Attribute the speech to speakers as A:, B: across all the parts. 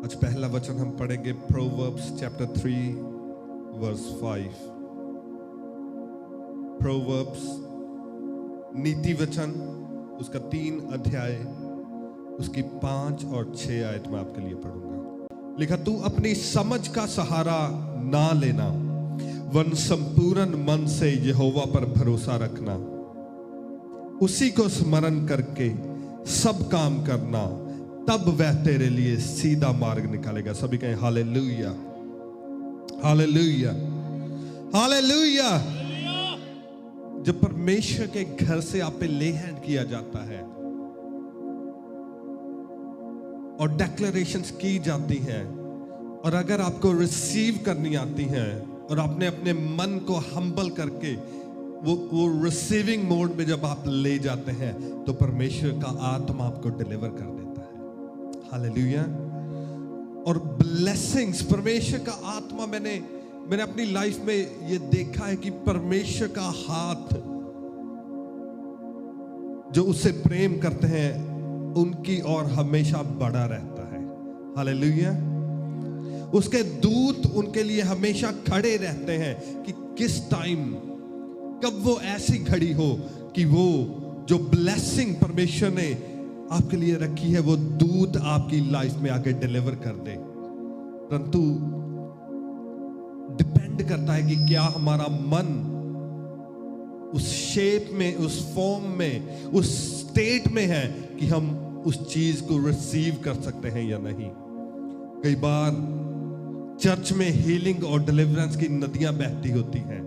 A: आज पहला वचन हम पढ़ेंगे प्रोवर्ब्स चैप्टर 3 वर्स 5। प्रोवर्ब्स नीति वचन उसका 3 अध्याय उसकी 5 और 6 आयत मैं आपके लिए पढ़ूंगा। लिखा, तू अपनी समझ का सहारा ना लेना, वन संपूर्ण मन से यहोवा पर भरोसा रखना, उसी को स्मरण करके सब काम करना, तब वह तेरे लिए सीधा मार्ग निकालेगा। सभी कहें हालेलुया, हालेलुया, हालेलुया। जब परमेश्वर के घर से आप पे ले हैंड किया जाता है और डिक्लेरेशंस की जाती हैं, और अगर आपको रिसीव करनी आती हैं और आपने अपने मन को हम्बल करके वो रिसीविंग मोड में जब आप ले जाते हैं, तो परमेश्वर का आत्मा आपको डिलीवर कर देता है। हालेलुया। और ब्लेसिंग्स, परमेश्वर का आत्मा, मैंने अपनी लाइफ में ये देखा है कि परमेश्वर का हाथ जो उससे प्रेम करते हैं उनकी ओर हमेशा बड़ा रहता है। हालेलुया। उसके दूत उनके लिए हमेशा खड़े रहते हैं कि किस टाइम, कब वो ऐसी घड़ी हो कि वो जो ब्लेसिंग परमेश्वर ने आपके लिए रखी है वो दूत आपकी लाइफ में आके डिलीवर कर दे। परंतु डिपेंड करता है कि क्या हमारा मन उस शेप में, उस फॉर्म में, उस स्टेट में है कि हम उस चीज को रिसीव कर सकते हैं या नहीं। कई बार चर्च में हीलिंग और डिलीवरेंस की नदियां बहती होती हैं,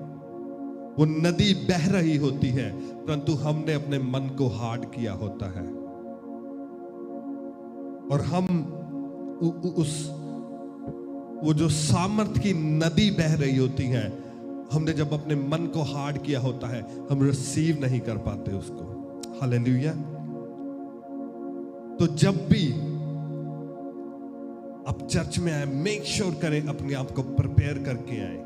A: वो नदी बह रही होती है, परंतु हमने अपने मन को हार्ड किया होता है और हम वो जो सामर्थ की नदी बह रही होती है, हमने जब अपने मन को हार्ड किया होता है, हम रिसीव नहीं कर पाते उसको। हालेलुया। तो जब भी आप चर्च में आए, मेक श्योर करें अपने आप को प्रिपेयर करके आए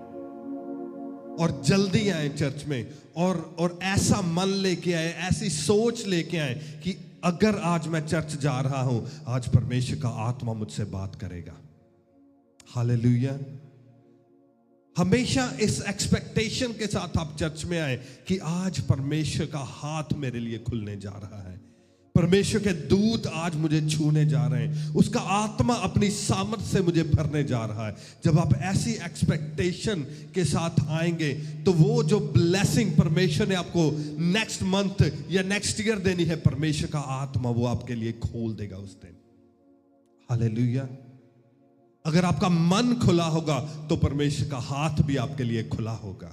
A: और जल्दी आए चर्च में, और ऐसा मन लेके आए, ऐसी सोच लेके आए कि अगर आज मैं चर्च जा रहा हूं, आज परमेश्वर का आत्मा मुझसे बात करेगा। हालेलुया। हमेशा इस एक्सपेक्टेशन के साथ आप चर्च में आए कि आज परमेश्वर का हाथ मेरे लिए खुलने जा रहा है, परमेश्वर के दूत आज मुझे छूने जा रहे हैं, उसका आत्मा अपनी सामर्थ से मुझे भरने जा रहा है। जब आप ऐसी एक्सपेक्टेशन के साथ आएंगे तो वो जो ब्लेसिंग परमेश्वर ने आपको नेक्स्ट मंथ या नेक्स्ट ईयर देनी है, परमेश्वर का आत्मा वो आपके लिए खोल देगा उस दिन। हालेलुया। अगर आपका मन खुला होगा तो परमेश्वर का हाथ भी आपके लिए खुला होगा,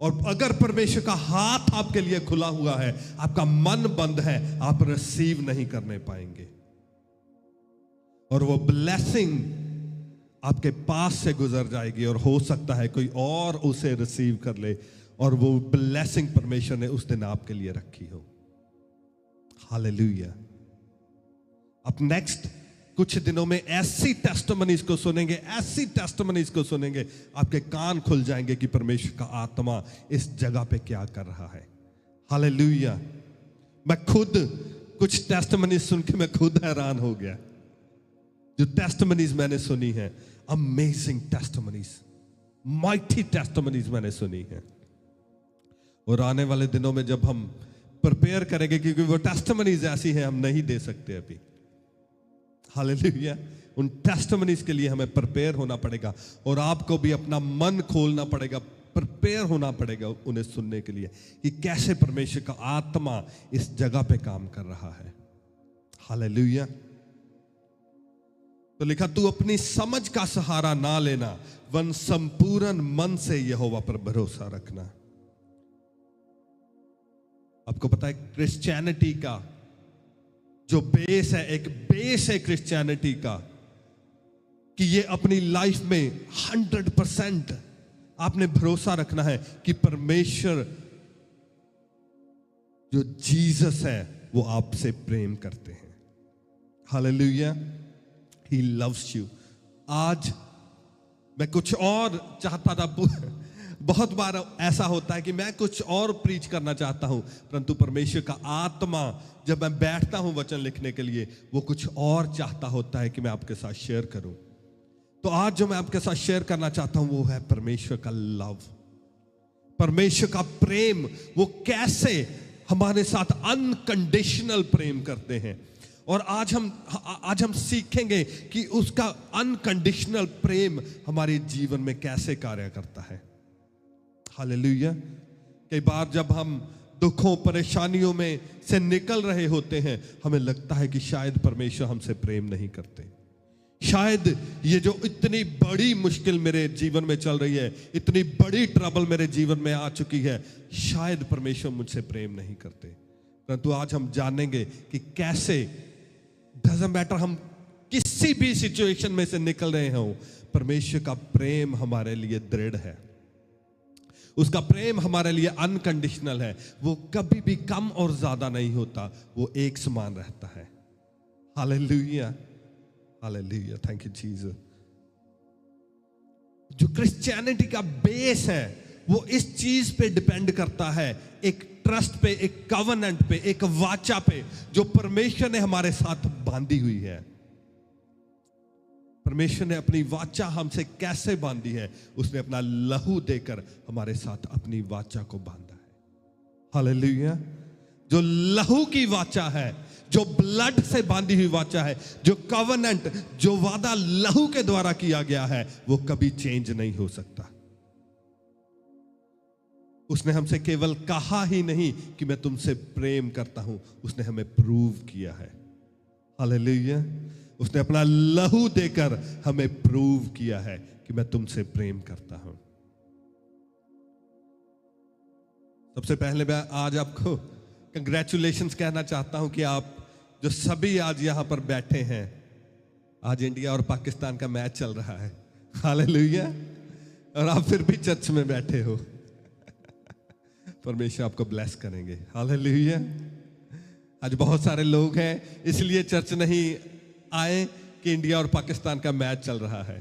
A: और अगर परमेश्वर का हाथ आपके लिए खुला हुआ है, आपका मन बंद है, आप रिसीव नहीं करने पाएंगे, और वो ब्लेसिंग आपके पास से गुजर जाएगी और हो सकता है कोई और उसे रिसीव कर ले और वो ब्लेसिंग परमेश्वर ने उस दिन आपके लिए रखी हो। हालेलुया। अब नेक्स्ट कुछ दिनों में ऐसी टेस्टिमनीज को सुनेंगे, ऐसी टेस्टिमनीज को सुनेंगे, आपके कान खुल जाएंगे कि परमेश्वर का आत्मा इस जगह पे क्या कर रहा है। हालेलुया। मैं खुद कुछ टेस्टिमनीज सुन के मैं खुद हैरान हो गया। जो टेस्टिमनीज मैंने सुनी है, अमेजिंग टेस्टिमनीज, माइटी टेस्टिमनीज मैंने सुनी है। और आने वाले दिनों में जब हम प्रिपेयर करेंगे, क्योंकि वो टेस्टिमनीज ऐसी हैं हम नहीं दे सकते अभी। हालेलुया। उन टेस्टिमनीज के लिए हमें प्रिपेयर होना पड़ेगा और आपको भी अपना मन खोलना पड़ेगा, प्रिपेयर होना पड़ेगा उन्हें सुनने के लिए कि कैसे परमेश्वर का आत्मा इस जगह पे काम कर रहा है। हालेलुया। तो लिखा, तू अपनी समझ का सहारा ना लेना, वन संपूर्ण मन से यहोवा पर भरोसा रखना। आपको पता है क्रिश्चियनिटी का जो बेस है, एक बेस है क्रिश्चियनिटी का, कि ये अपनी लाइफ में 100% आपने भरोसा रखना है कि परमेश्वर जो जीसस है वो आपसे प्रेम करते हैं। हालेलुया। He loves you. आज मैं कुछ और चाहता था बहुत बार ऐसा होता है कि मैं कुछ और प्रीच करना चाहता हूं, परंतु परमेश्वर का आत्मा जब मैं बैठता हूं वचन लिखने के लिए, वो कुछ और चाहता होता है कि मैं आपके साथ शेयर करूं। तो आज जो मैं आपके साथ शेयर करना चाहता हूं वो है परमेश्वर का लव, परमेश्वर का प्रेम। वो कैसे हमारे साथ अनकंडीशनल प्रेम करते हैं, और आज हम सीखेंगे कि उसका अनकंडीशनल प्रेम हमारे जीवन में कैसे कार्य करता है। हालेलुया। कई बार जब हम दुखों परेशानियों में से निकल रहे होते हैं, हमें लगता है कि शायद परमेश्वर हमसे प्रेम नहीं करते, शायद ये जो इतनी बड़ी मुश्किल मेरे जीवन में चल रही है, इतनी बड़ी ट्रबल मेरे जीवन में आ चुकी है, शायद परमेश्वर मुझसे प्रेम नहीं करते। परंतु आज हम जानेंगे कि कैसे, डजंट मैटर हम किसी भी सिचुएशन में से निकल रहे हो, परमेश्वर का प्रेम हमारे लिए दृढ़ है, उसका प्रेम हमारे लिए अनकंडीशनल है। वो कभी भी कम और ज्यादा नहीं होता, वो एक समान रहता है। Hallelujah, hallelujah, thank you Jesus. जो क्रिश्चियनिटी का बेस है वो इस चीज पे डिपेंड करता है, एक ट्रस्ट पे, एक कवनेंट पे, एक वाचा पे जो परमेश्वर ने हमारे साथ बांधी हुई है। परमेश्वर ने अपनी वाचा हमसे कैसे बांधी है? उसने अपना लहू देकर हमारे साथ अपनी वाचा को बांधा है। हालेलुया। जो लहू की वाचा है, जो ब्लड से बांधी हुई वाचा है, जो कवनेंट, जो वादा लहू के द्वारा किया गया है, वो कभी चेंज नहीं हो सकता। उसने हमसे केवल कहा ही नहीं कि मैं तुमसे प्रेम करता हूं, उसने हमें प्रूव किया है। हालेलुया। उसने अपना लहू देकर हमें प्रूव किया है कि मैं तुमसे प्रेम करता हूं। सबसे पहले मैं आज आपको कंग्रेचुलेशंस कहना चाहता हूं कि आप जो सभी आज यहां पर बैठे हैं, आज इंडिया और पाकिस्तान का मैच चल रहा है। हालेलुया। और आप फिर भी चर्च में बैठे हो। परमेश्वर आपको ब्लेस करेंगे। हालेलुया। आज बहुत सारे लोग हैं इसलिए चर्च नहीं आए कि इंडिया और पाकिस्तान का मैच चल रहा है,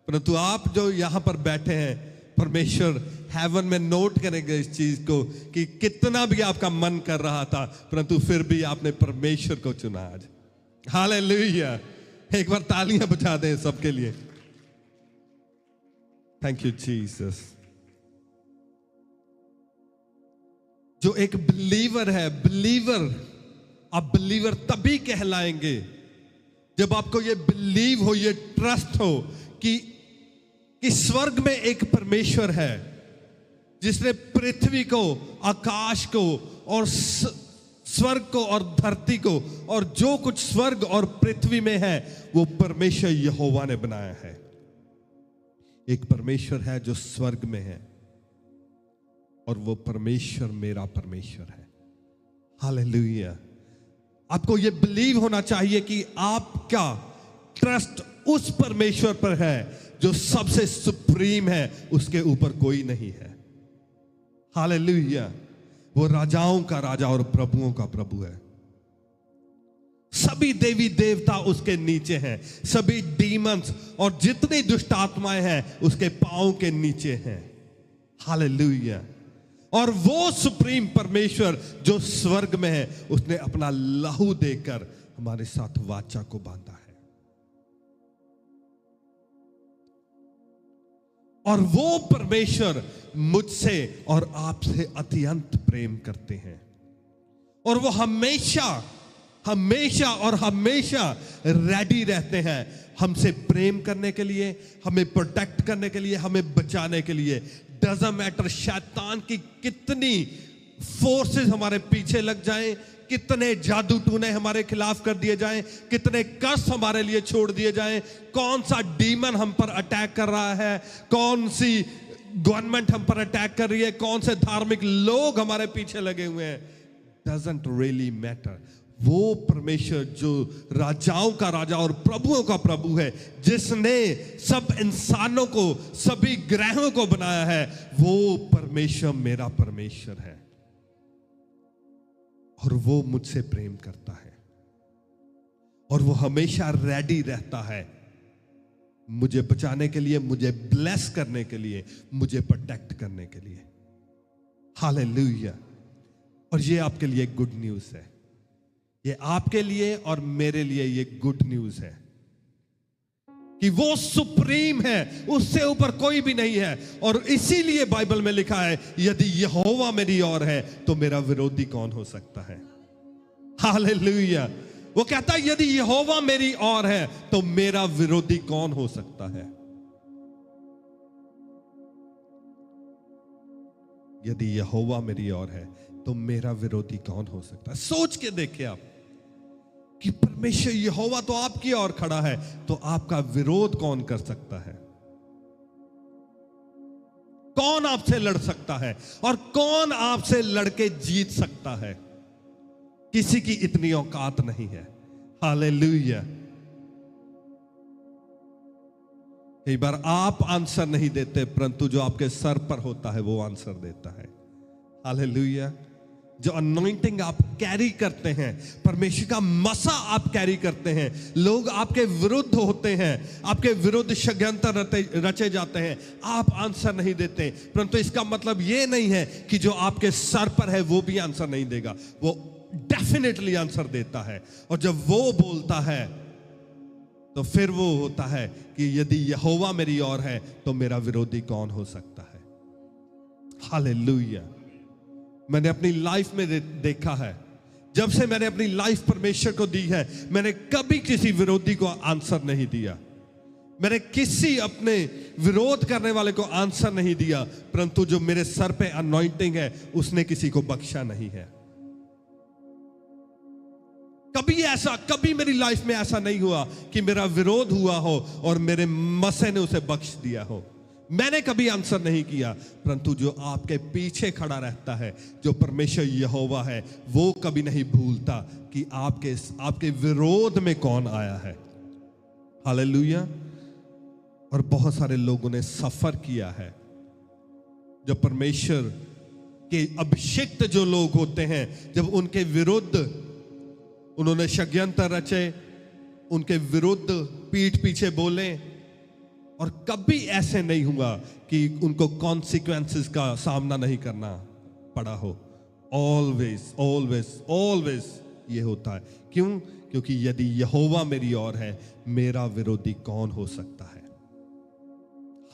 A: परंतु आप जो यहां पर बैठे हैं, परमेश्वर हेवन में नोट करेंगे इस चीज को कि कितना भी आपका मन कर रहा था, परंतु फिर भी आपने परमेश्वर को चुना आज। हालेलुया। एक बार तालियां बजा दें सबके लिए। Thank you Jesus. जो एक बिलीवर है, आप बिलीवर तभी कहलाएंगे जब आपको ये बिलीव हो, ये ट्रस्ट हो कि स्वर्ग में एक परमेश्वर है जिसने पृथ्वी को, आकाश को और स्वर्ग को और धरती को और जो कुछ स्वर्ग और पृथ्वी में है वो परमेश्वर यहोवा ने बनाया है। एक परमेश्वर है जो स्वर्ग में है और वो परमेश्वर मेरा परमेश्वर है। हालेलुया। आपको ये बिलीव होना चाहिए कि आपका ट्रस्ट उस परमेश्वर पर है जो सबसे सुप्रीम है, उसके ऊपर कोई नहीं है। हालेलुया। वो राजाओं का राजा और प्रभुओं का प्रभु है। सभी देवी देवता उसके नीचे हैं, सभी डीमंस और जितनी दुष्ट आत्माएं हैं उसके पांव के नीचे हैं। हालेलुया। और वो सुप्रीम परमेश्वर जो स्वर्ग में है, उसने अपना लहू देकर हमारे साथ वाचा को बांधा है। और वो परमेश्वर मुझसे और आपसे अत्यंत प्रेम करते हैं, और वो हमेशा हमेशा और हमेशा रेडी रहते हैं हमसे प्रेम करने के लिए, हमें प्रोटेक्ट करने के लिए, हमें बचाने के लिए। डजंट मैटर शैतान की कितनी फोर्सेस हमारे पीछे लग जाएं, कितने जादू टूने हमारे खिलाफ कर दिए जाएं, कितने कर्स हमारे लिए छोड़ दिए जाएं, कौन सा डीमन हम पर अटैक कर रहा है, कौन सी गवर्नमेंट हम पर अटैक कर रही है, कौन से धार्मिक लोग हमारे पीछे लगे हुए हैं, डजंट रियली मैटर। वो परमेश्वर जो राजाओं का राजा और प्रभुओं का प्रभु है, जिसने सब इंसानों को, सभी ग्रहों को बनाया है, वो परमेश्वर मेरा परमेश्वर है और वो मुझसे प्रेम करता है और वो हमेशा रेडी रहता है मुझे बचाने के लिए, मुझे ब्लेस करने के लिए, मुझे प्रोटेक्ट करने के लिए। हालेलुया। और ये आपके लिए गुड न्यूज है, ये आपके लिए और मेरे लिए ये गुड न्यूज है कि वो सुप्रीम है, उससे ऊपर कोई भी नहीं है। और इसीलिए बाइबल में लिखा है, यदि यहोवा मेरी ओर है तो मेरा विरोधी कौन हो सकता है। हालेलुया। वो कहता है यदि यहोवा मेरी ओर है तो मेरा विरोधी कौन हो सकता है। यदि यहोवा मेरी ओर है तो मेरा विरोधी कौन हो सकता है। सोच के देखिए आप कि परमेश्वर यहोवा तो आपकी ओर खड़ा है, तो आपका विरोध कौन कर सकता है। कौन आपसे लड़ सकता है और कौन आपसे लड़के जीत सकता है। किसी की इतनी औकात नहीं है। हालेलुया। कई बार आप आंसर नहीं देते, परंतु जो आपके सर पर होता है वो आंसर देता है। हालेलुया। जो अनॉइंटिंग आप कैरी करते हैं, परमेश्वर का मसा आप कैरी करते हैं, लोग आपके विरुद्ध होते हैं, आपके विरुद्ध षड्यंत्र रचे जाते हैं, आप आंसर नहीं देते, परंतु इसका मतलब यह नहीं है कि जो आपके सर पर है वो भी आंसर नहीं देगा। वो डेफिनेटली आंसर देता है। और जब वो बोलता है तो फिर वो होता है कि यदि यहोवा मेरी ओर है तो मेरा विरोधी कौन हो सकता है। हालेलुया। मैंने अपनी लाइफ में देखा है, जब से मैंने अपनी लाइफ परमेश्वर को दी है, मैंने कभी किसी विरोधी को आंसर नहीं दिया। मैंने किसी अपने विरोध करने वाले को आंसर नहीं दिया, परंतु जो मेरे सर पे अनॉइंटिंग है उसने किसी को बख्शा नहीं है। कभी मेरी लाइफ में ऐसा नहीं हुआ कि मेरा विरोध हुआ हो और मेरे मसे ने उसे बख्श दिया हो। मैंने कभी आंसर नहीं किया, परंतु जो आपके पीछे खड़ा रहता है, जो परमेश्वर यहोवा है, वो कभी नहीं भूलता कि आपके विरोध में कौन आया है। हालेलुया। और बहुत सारे लोगों ने सफर किया है। जब परमेश्वर के अभिषिक्त जो लोग होते हैं, जब उनके विरुद्ध उन्होंने षड्यंत्र रचे, उनके विरुद्ध पीठ पीछे बोले, और कभी ऐसे नहीं हुआ कि उनको कॉन्सिक्वेंसेस का सामना नहीं करना पड़ा हो। ऑलवेज ऑलवेज ऑलवेज ये होता है। क्यों? क्योंकि यदि यहोवा मेरी ओर है, मेरा विरोधी कौन हो सकता है।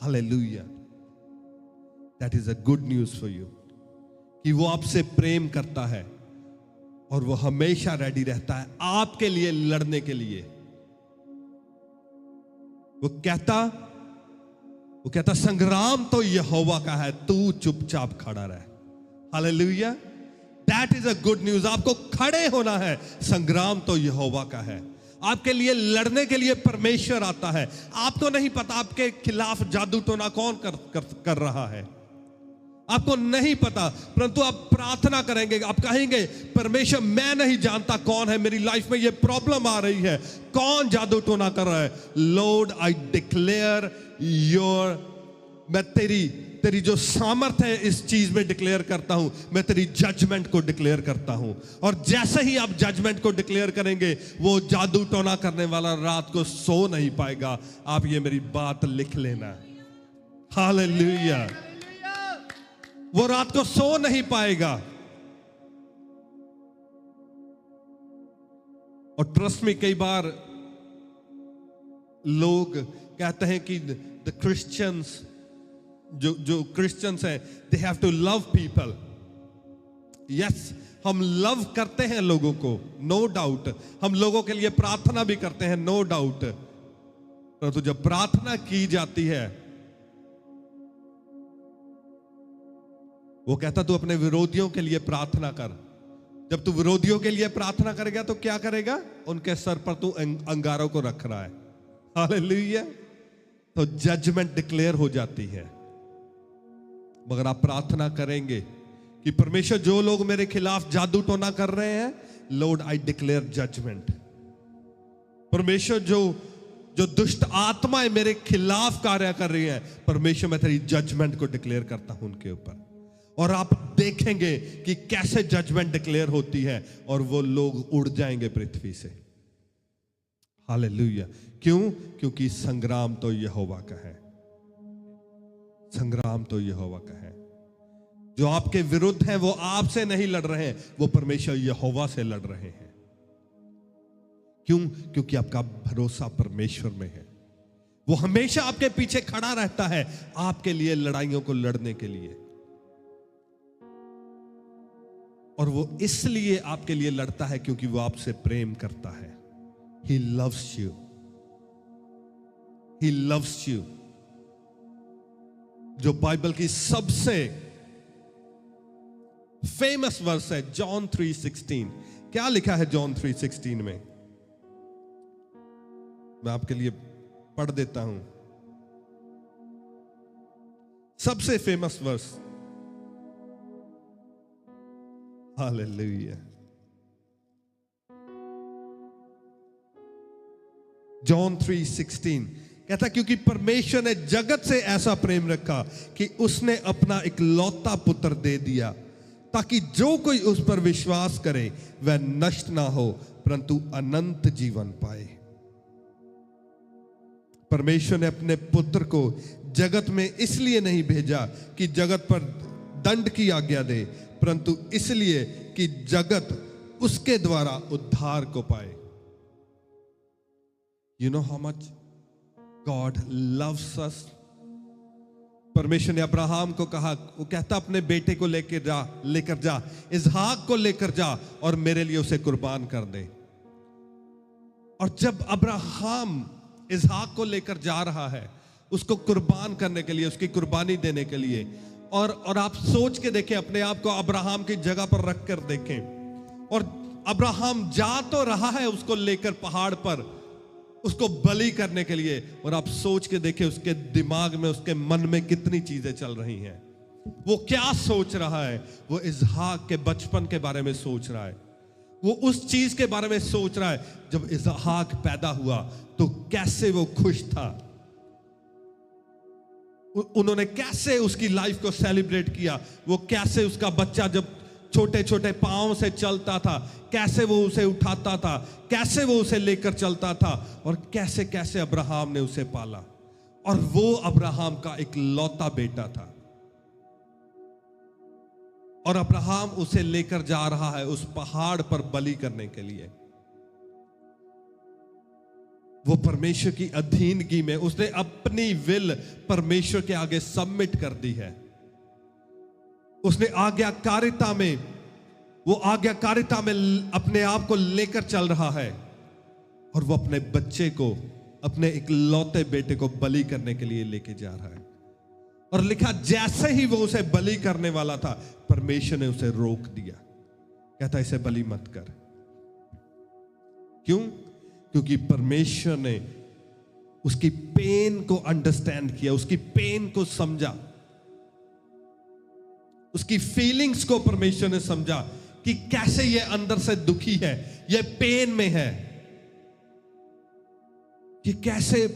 A: Hallelujah. That is a good news for you कि वो आपसे प्रेम करता है और वो हमेशा रेडी रहता है आपके लिए लड़ने के लिए। वो कहता संग्राम तो यहोवा का है, तू चुपचाप खड़ा रह। Hallelujah. That is a good news. आपको खड़े होना है। संग्राम तो यहोवा का है। आपके लिए लड़ने के लिए परमेश्वर आता है। आपको नहीं पता आपके खिलाफ जादू टोना कौन कर रहा है, आपको नहीं पता, परंतु आप प्रार्थना करेंगे। आप कहेंगे परमेश्वर मैं नहीं जानता कौन है, मेरी लाइफ में ये प्रॉब्लम आ रही है, कौन जादू टोना कर रहा है। लॉर्ड आई डिक्लेयर मैं तेरी जो सामर्थ है इस चीज में डिक्लेयर करता हूं। मैं तेरी जजमेंट को डिक्लेयर करता हूं। और जैसे ही आप जजमेंट को डिक्लेयर करेंगे, वो जादू टोना करने वाला रात को सो नहीं पाएगा। आप ये मेरी बात लिख लेना। हालेलुया। वो रात को सो नहीं पाएगा। और ट्रस्ट में कई बार लोग कहते हैं कि द क्रिश्चियंस जो क्रिश्चियंस हैं, they have to love people. Yes, हम लव करते हैं लोगों को, नो डाउट। हम लोगों के लिए प्रार्थना भी करते हैं, नो डाउट। परंतु जब प्रार्थना की जाती है, वो कहता तू अपने विरोधियों के लिए प्रार्थना कर। जब तू विरोधियों के लिए प्रार्थना करेगा तो क्या करेगा? उनके सर पर तू अंगारों को रख रहा है। हालेलुया। तो जजमेंट डिक्लेयर हो जाती है। मगर आप प्रार्थना करेंगे कि परमेश्वर जो लोग मेरे खिलाफ जादू टोना कर रहे हैं, लॉर्ड आई डिक्लेयर जजमेंट। परमेश्वर जो दुष्ट आत्माएं मेरे खिलाफ कार्य कर रही है, परमेश्वर मैं तेरी जजमेंट को डिक्लेयर करता हूं उनके ऊपर। और आप देखेंगे कि कैसे जजमेंट डिक्लेयर होती है और वो लोग उड़ जाएंगे पृथ्वी से। हालेलुया। क्यों? क्योंकि संग्राम तो यहोवा का है। संग्राम तो यहोवा का है। जो आपके विरुद्ध हैं वो आपसे नहीं लड़ रहे हैं, वो परमेश्वर यहोवा से लड़ रहे हैं। क्यों? क्योंकि आपका भरोसा परमेश्वर में है। वो हमेशा आपके पीछे खड़ा रहता है आपके लिए लड़ाइयों को लड़ने के लिए। और वो इसलिए आपके लिए लड़ता है क्योंकि वो आपसे प्रेम करता है। He loves you. He loves you. जो बाइबल की सबसे फेमस वर्स है जॉन 3:16। क्या लिखा है जॉन 3:16 में? मैं आपके लिए पढ़ देता हूं। सबसे फेमस वर्स। हालेलुया। जॉन 3:16 कहता, क्योंकि परमेश्वर ने जगत से ऐसा प्रेम रखा कि उसने अपना इकलौता पुत्र दे दिया, ताकि जो कोई उस पर विश्वास करे वह नष्ट ना हो परंतु अनंत जीवन पाए। परमेश्वर ने अपने पुत्र को जगत में इसलिए नहीं भेजा कि जगत पर दंड की आज्ञा दे, परंतु इसलिए कि जगत उसके द्वारा उद्धार को पाए। You know how much God loves us? परमेश्वर ने अब्राहम को कहा, वो कहता अपने बेटे को लेकर जा, इसहाक को लेकर जा और मेरे लिए उसे कुर्बान कर दे। और जब अब्राहम इसहाक को लेकर जा रहा है उसको कुर्बान करने के लिए, उसकी कुर्बानी देने के लिए, और आप सोच के देखें, अपने आप को अब्राहम की जगह पर रख कर देखें। और अब्राहम जा तो रहा है उसको लेकर पहाड़ पर, उसको बलि करने के लिए, और आप सोच के देखें उसके दिमाग में, उसके मन में कितनी चीजें चल रही हैं। वो क्या सोच रहा है? वो इसहाक के बचपन के बारे में सोच रहा है। वो उस चीज के बारे में सोच रहा है जब इसहाक पैदा हुआ तो कैसे वो खुश था, उन्होंने कैसे उसकी लाइफ को सेलिब्रेट किया, वो कैसे उसका बच्चा जब छोटे छोटे पांव से चलता था, कैसे वो उसे उठाता था, कैसे वो उसे लेकर चलता था, और कैसे कैसे अब्राहम ने उसे पाला। और वो अब्राहम का इकलौता बेटा था, और अब्राहम उसे लेकर जा रहा है उस पहाड़ पर बलि करने के लिए। वो परमेश्वर की अधीनगी में उसने अपनी विल परमेश्वर के आगे सबमिट कर दी है। उसने आज्ञाकारिता में, वो आज्ञाकारिता में अपने आप को लेकर चल रहा है, और वो अपने बच्चे को, अपने इकलौते बेटे को बलि करने के लिए लेके जा रहा है। और लिखा, जैसे ही वो उसे बलि करने वाला था, परमेश्वर ने उसे रोक दिया। कहता, इसे बलि मत कर। क्यों? क्योंकि परमेश्वर ने उसकी पेन को अंडरस्टैंड किया, उसकी पेन को समझा, उसकी फीलिंग्स को परमेश्वर ने समझा कि कैसे ये अंदर से दुखी है, ये पेन में है, कि कैसे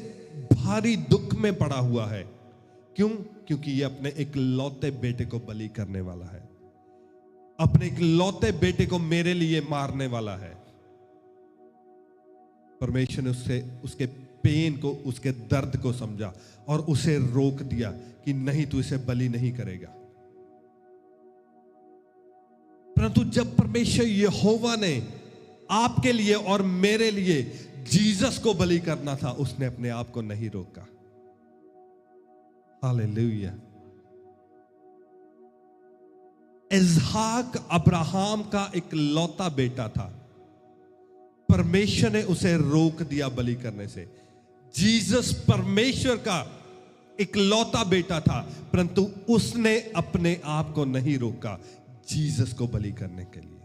A: भारी दुख में पड़ा हुआ है। क्यों? क्योंकि ये अपने इकलौते बेटे को बलि करने वाला है, अपने इकलौते बेटे को मेरे लिए मारने वाला है। परमेश्वर ने उसके पेन को, उसके दर्द को समझा और उसे रोक दिया कि नहीं, तू इसे बलि नहीं करेगा। परंतु जब परमेश्वर यहोवा ने आपके लिए और मेरे लिए जीसस को बलि करना था, उसने अपने आप को नहीं रोका। हालेलुया। इसहाक अब्राहम का इकलौता बेटा था, परमेश्वर ने उसे रोक दिया बलि करने से। जीसस परमेश्वर का इकलौता बेटा था, परंतु उसने अपने आप को नहीं रोका जीसस को बलि करने के लिए।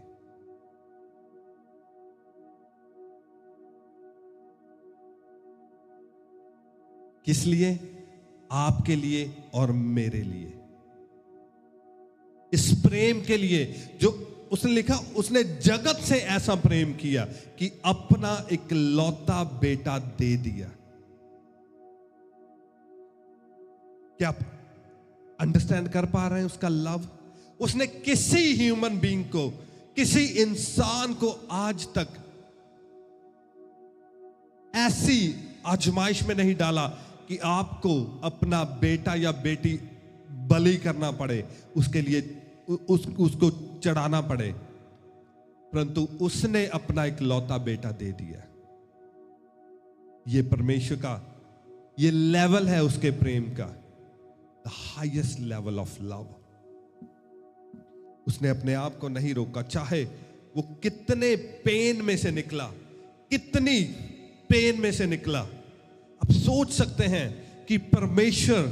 A: किस लिए? आपके लिए और मेरे लिए। इस प्रेम के लिए जो उसने लिखा, उसने जगत से ऐसा प्रेम किया कि अपना इकलौता बेटा दे दिया। क्या आप अंडरस्टैंड कर पा रहे हैं उसका लव? उसने किसी ह्यूमन बीइंग को, किसी इंसान को आज तक ऐसी आजमाइश में नहीं डाला कि आपको अपना बेटा या बेटी बलि करना पड़े, उसके लिए उसको चढ़ाना पड़े, परंतु उसने अपना एक लौता बेटा दे दिया। ये परमेश्वर का ये लेवल है उसके प्रेम का, the highest level of love. उसने अपने आप को नहीं रोका, चाहे वो कितने पेन में से निकला, कितनी पेन में से निकला। आप सोच सकते हैं कि परमेश्वर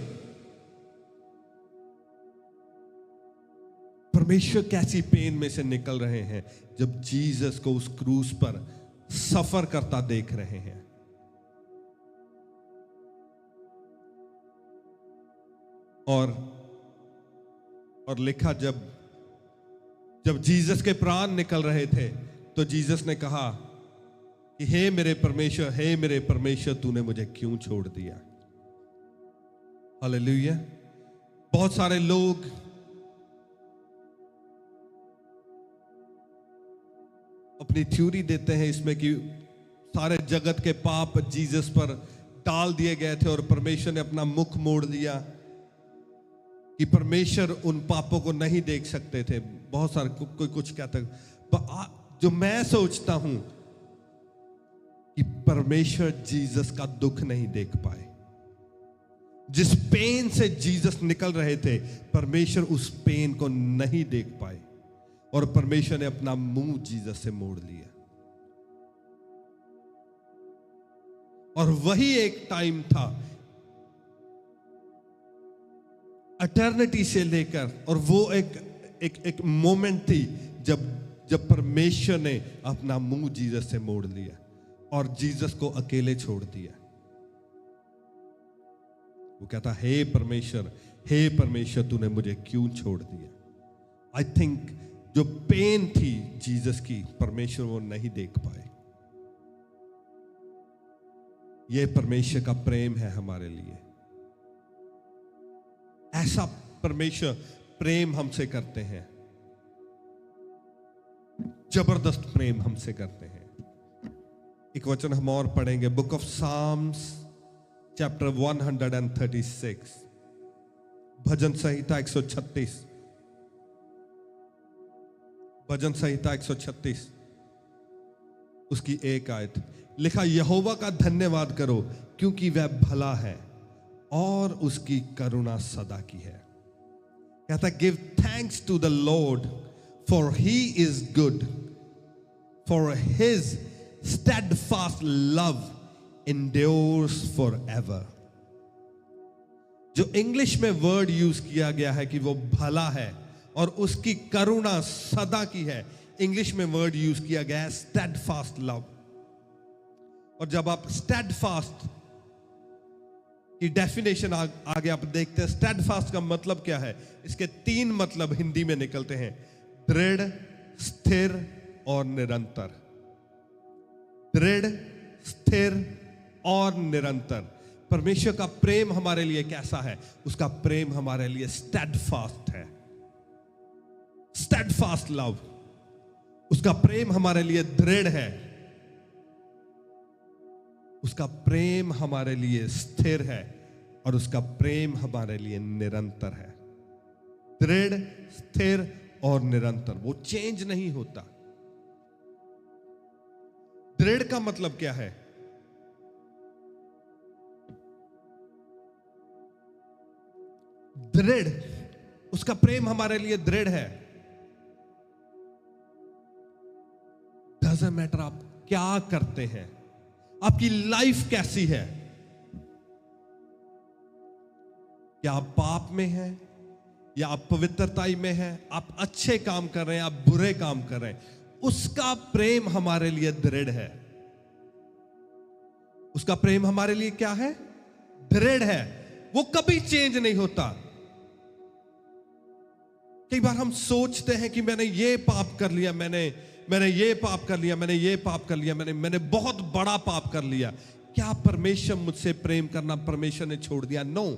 A: कैसी पेन में से निकल रहे हैं जब जीसस को उस क्रूस पर सफर करता देख रहे हैं। और लिखा, जब जीसस के प्राण निकल रहे थे तो जीसस ने कहा कि हे मेरे परमेश्वर, तूने मुझे क्यों छोड़ दिया। हालेलुया। बहुत सारे लोग अपनी थ्योरी देते हैं इसमें कि सारे जगत के पाप जीसस पर डाल दिए गए थे और परमेश्वर ने अपना मुख मोड़ लिया, कि परमेश्वर उन पापों को नहीं देख सकते थे। बहुत सारे कोई कुछ कहता है। जो मैं सोचता हूं कि परमेश्वर जीसस का दुख नहीं देख पाए। जिस पेन से जीसस निकल रहे थे, परमेश्वर उस पेन को नहीं देख पाए और परमेश्वर ने अपना मुंह जीसस से मोड़ लिया। और वही एक टाइम था, एटर्निटी से लेकर, और वो एक मोमेंट थी जब परमेश्वर ने अपना मुंह जीसस से मोड़ लिया और जीसस को अकेले छोड़ दिया। वो कहता, हे परमेश्वर, तूने मुझे क्यों छोड़ दिया। आई थिंक जो पेन थी जीसस की, परमेश्वर वो नहीं देख पाए। ये परमेश्वर का प्रेम है हमारे लिए। ऐसा परमेश्वर प्रेम हमसे करते हैं, जबरदस्त प्रेम हमसे करते हैं। एक वचन हम और पढ़ेंगे, बुक ऑफ साम्स चैप्टर 136, भजन संहिता 136, भजन संहिता 136 उसकी एक आयत। लिखा, यहोवा का धन्यवाद करो क्योंकि वह भला है और उसकी करुणा सदा की है। कहता, give thanks to the Lord for he is good, for his steadfast love endures forever। जो इंग्लिश में वर्ड यूज किया गया है कि वो भला है और उसकी करुणा सदा की है, इंग्लिश में वर्ड यूज किया गया है स्टेडफास्ट लव। और जब आप स्टेडफास्ट की डेफिनेशन आगे आप देखते हैं, स्टेडफास्ट का मतलब क्या है, इसके 3 मतलब हिंदी में निकलते हैं, दृढ़, स्थिर और निरंतर। दृढ़, स्थिर और निरंतर। परमेश्वर का प्रेम हमारे लिए कैसा है? उसका प्रेम हमारे लिए स्टेडफास्ट है, स्टेडफास्ट लव। उसका प्रेम हमारे लिए दृढ़ है, उसका प्रेम हमारे लिए स्थिर है और उसका प्रेम हमारे लिए निरंतर है। दृढ़, स्थिर और निरंतर, वो चेंज नहीं होता। दृढ़ का मतलब क्या है? दृढ़, उसका प्रेम हमारे लिए दृढ़ है। डजंट मैटर आप क्या करते हैं, आपकी लाइफ कैसी है, क्या आप पाप में हैं या आप पवित्रताई में हैं, आप अच्छे काम कर रहे हैं, आप बुरे काम कर रहे हैं, उसका प्रेम हमारे लिए दृढ़ है। उसका प्रेम हमारे लिए क्या है? दृढ़ है, वो कभी चेंज नहीं होता। कई बार हम सोचते हैं कि मैंने ये पाप कर लिया, मैंने ये पाप कर लिया, मैंने ये पाप कर लिया, मैंने बहुत बड़ा पाप कर लिया। क्या परमेश्वर मुझसे प्रेम करना परमेश्वर ने छोड़ दिया? नो।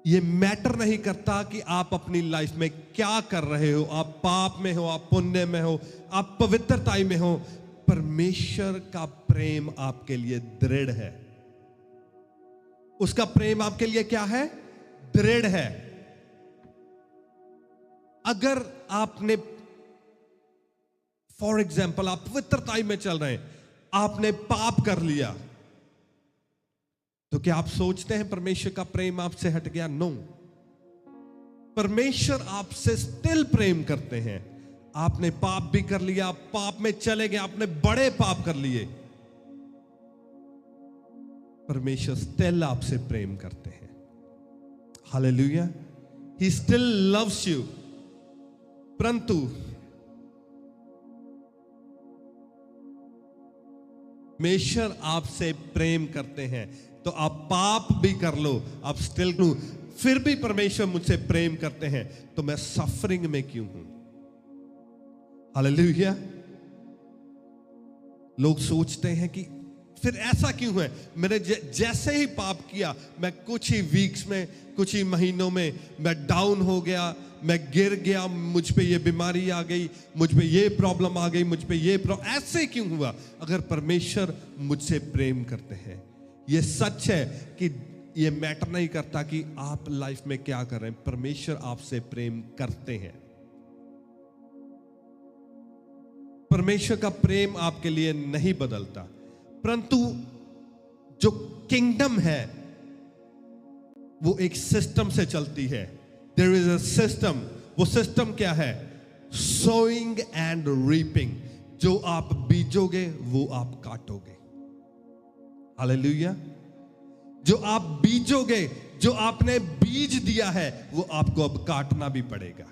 A: ये मैटर नहीं करता कि आप अपनी लाइफ में क्या कर रहे हो, आप पाप में हो, आप पुण्य में हो, आप पवित्रताई में हो, परमेश्वर का प्रेम आपके लिए दृढ़ है। उसका प्रेम आपके लिए क्या है? दृढ़ है। अगर आपने, फॉर एग्जाम्पल, आप पवित्रताई में चल रहे हैं, आपने पाप कर लिया, तो क्या आप सोचते हैं परमेश्वर का प्रेम आपसे हट गया? नो, परमेश्वर आपसे स्टिल प्रेम करते हैं। आपने पाप भी कर लिया, पाप में चले गए, आपने बड़े पाप कर लिए, परमेश्वर स्टिल आपसे प्रेम करते हैं। Hallelujah, he still loves you. परंतु परमेश्वर आपसे प्रेम करते हैं, तो आप पाप भी कर लो, आप स्टिल, फिर भी परमेश्वर मुझसे प्रेम करते हैं, तो मैं सफरिंग में क्यों हूं? हालेलुया। लोग सोचते हैं कि फिर ऐसा क्यों है, मैंने जैसे ही पाप किया, मैं कुछ ही वीक्स में, कुछ ही महीनों में मैं डाउन हो गया, मैं गिर गया, मुझ पे ये बीमारी आ गई, मुझ पे ये प्रॉब्लम आ गई, मुझ पे ये प्रॉब्लम, ऐसे क्यों हुआ? अगर परमेश्वर मुझसे प्रेम करते हैं, ये सच है कि ये मैटर नहीं करता कि आप लाइफ में क्या कर रहे हैं, परमेश्वर आपसे प्रेम करते हैं। परमेश्वर का प्रेम आपके लिए नहीं बदलता, परंतु जो किंगडम है वो एक सिस्टम से चलती है। There is a system. वो सिस्टम क्या है? Sowing and reaping. जो आप बीजोगे वो आप काटोगे। हालेलुया। जो आप बीजोगे, जो आपने बीज दिया है, वो आपको अब काटना भी पड़ेगा।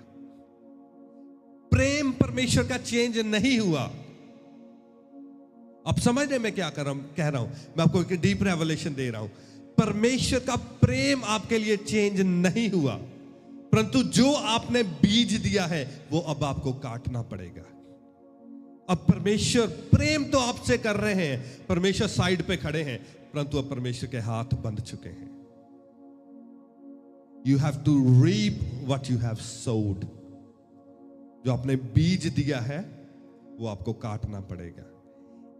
A: प्रेम परमेश्वर का चेंज नहीं हुआ। अब समझने में क्या कह रहा हूं, मैं आपको एक डीप रेवलेशन दे रहा हूं। परमेश्वर का प्रेम आपके लिए चेंज नहीं हुआ, परंतु जो आपने बीज दिया है वो अब आपको काटना पड़ेगा। अब परमेश्वर प्रेम तो आपसे कर रहे हैं, परमेश्वर साइड पे खड़े हैं, परंतु अब परमेश्वर के हाथ बंध चुके हैं। You have to reap what you have sowed. जो आपने बीज दिया है वो आपको काटना पड़ेगा।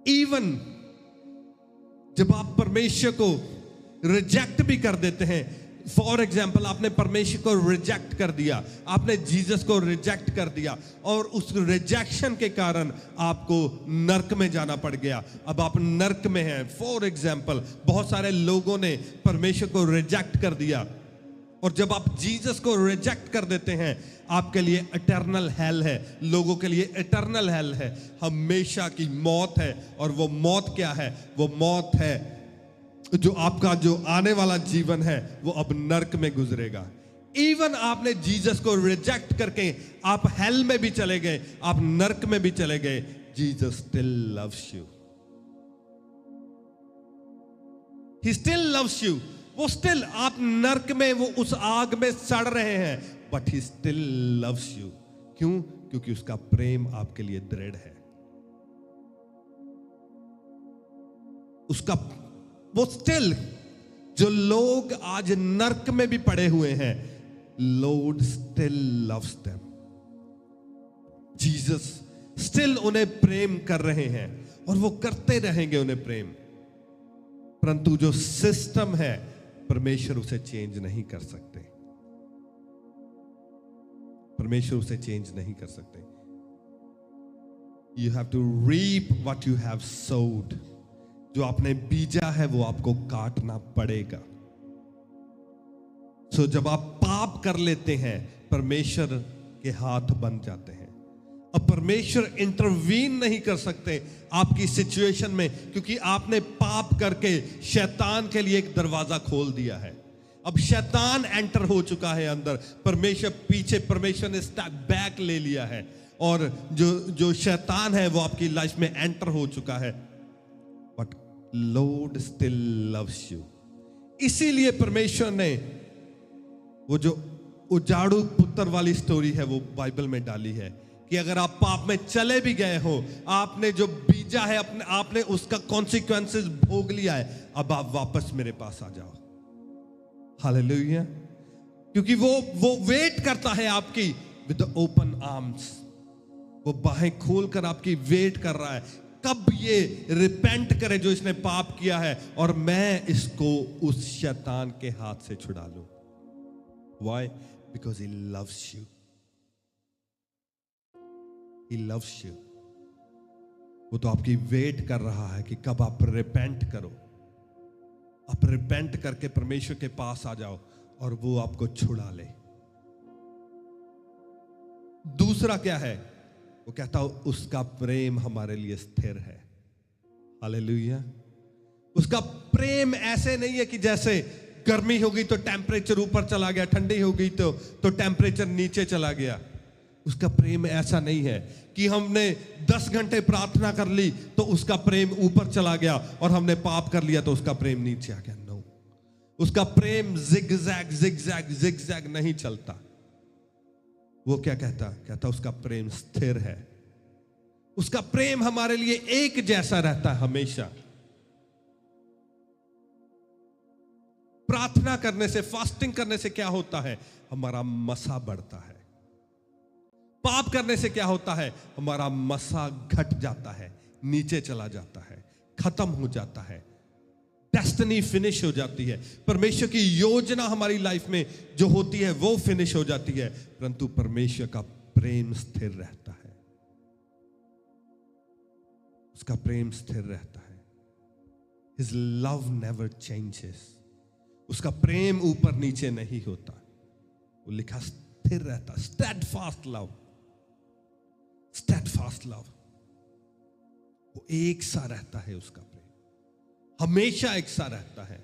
A: इवन जब आप परमेश्वर को रिजेक्ट भी कर देते हैं, फॉर एग्जाम्पल, आपने परमेश्वर को रिजेक्ट कर दिया, आपने जीसस को रिजेक्ट कर दिया, और उस रिजेक्शन के कारण आपको नरक में जाना पड़ गया। अब आप नरक में हैं। फॉर एग्जाम्पल, बहुत सारे लोगों ने परमेश्वर को रिजेक्ट कर दिया, और जब आप जीसस को रिजेक्ट कर देते हैं, आपके लिए इटर्नल हेल है, लोगों के लिए इटर्नल हेल है, हमेशा की मौत है। और वो मौत क्या है? वो मौत है जो आपका जो आने वाला जीवन है वो अब नरक में गुजरेगा। इवन आपने जीसस को रिजेक्ट करके आप हेल में भी चले गए, आप नरक में भी चले गए, Jesus still loves you. He still loves you. वो स्टिल, आप नरक में, वो उस आग में सड़ रहे हैं, but he still loves you. क्यों? क्योंकि उसका प्रेम आपके लिए दृढ़ है। उसका वो स्टिल, जो लोग आज नरक में भी पड़े हुए हैं, Lord still loves them. Jesus still उन्हें प्रेम कर रहे हैं, और वो करते रहेंगे उन्हें प्रेम। परंतु जो सिस्टम है, परमेश्वर उसे चेंज नहीं कर सकते। परमेश्वर उसे चेंज नहीं कर सकते। You have to reap what you have sowed. जो आपने बीजा है वो आपको काटना पड़ेगा। सो जब आप पाप कर लेते हैं, परमेश्वर के हाथ बन जाते हैं। अब परमेश्वर इंटरवीन नहीं कर सकते आपकी सिचुएशन में, क्योंकि आपने पाप करके शैतान के लिए एक दरवाजा खोल दिया है। अब शैतान एंटर हो चुका है अंदर, परमेश्वर पीछे, परमेश्वर ने स्टेप बैक ले लिया है, और जो शैतान है वो आपकी लाइफ में एंटर हो चुका है। But Lord still loves you. इसीलिए परमेश्वर ने वो जो उजाड़ू पुत्र वाली स्टोरी है वो बाइबल में डाली है, कि अगर आप पाप में चले भी गए हो, आपने जो बीजा है आपने उसका कॉन्सिक्वेंसेस भोग लिया है, अब आप वापस मेरे पास आ जाओ। हालेलुया। क्योंकि वो वेट करता है आपकी विद ओपन आर्म्स। वो बाहें खोलकर आपकी वेट कर रहा है, कब ये रिपेंट करे जो इसने पाप किया है, और मैं इसको उस शैतान के हाथ से छुड़ा लूं। Why? Because he loves you. He loves you. वो तो आपकी वेट कर रहा है कि कब आप रिपेंट करो। आप रिपेंट करके परमेश्वर के पास आ जाओ और वो आपको छुड़ा ले। दूसरा क्या है? वो कहता है उसका प्रेम हमारे लिए स्थिर है। हालेलुया। उसका प्रेम ऐसे नहीं है कि जैसे गर्मी हो गई तो टेम्परेचर ऊपर चला गया, ठंडी हो गई तो टेम्परेचर नीचे चला गया। उसका प्रेम ऐसा नहीं है कि हमने 10 घंटे प्रार्थना कर ली तो उसका प्रेम ऊपर चला गया, और हमने पाप कर लिया तो उसका प्रेम नीचे आ गया। नो, उसका प्रेम जिगजैग जिगजैग जिगजैग नहीं चलता। वो क्या कहता उसका प्रेम स्थिर है। उसका प्रेम हमारे लिए एक जैसा रहता है हमेशा। प्रार्थना करने से, फास्टिंग करने से क्या होता है? हमारा मसा बढ़ता है। पाप करने से क्या होता है? हमारा मसा घट जाता है, नीचे चला जाता है, खत्म हो जाता है, डेस्टिनी फिनिश हो जाती है। परमेश्वर की योजना हमारी लाइफ में जो होती है वो फिनिश हो जाती है, परंतु परमेश्वर का प्रेम स्थिर रहता है। उसका प्रेम स्थिर रहता है। His love never changes. उसका प्रेम ऊपर नीचे नहीं होता। वो लिखा स्थिर रहता, steadfast love, steadfast love। वो एक सा रहता है, उसका प्रेम हमेशा एक सा रहता है।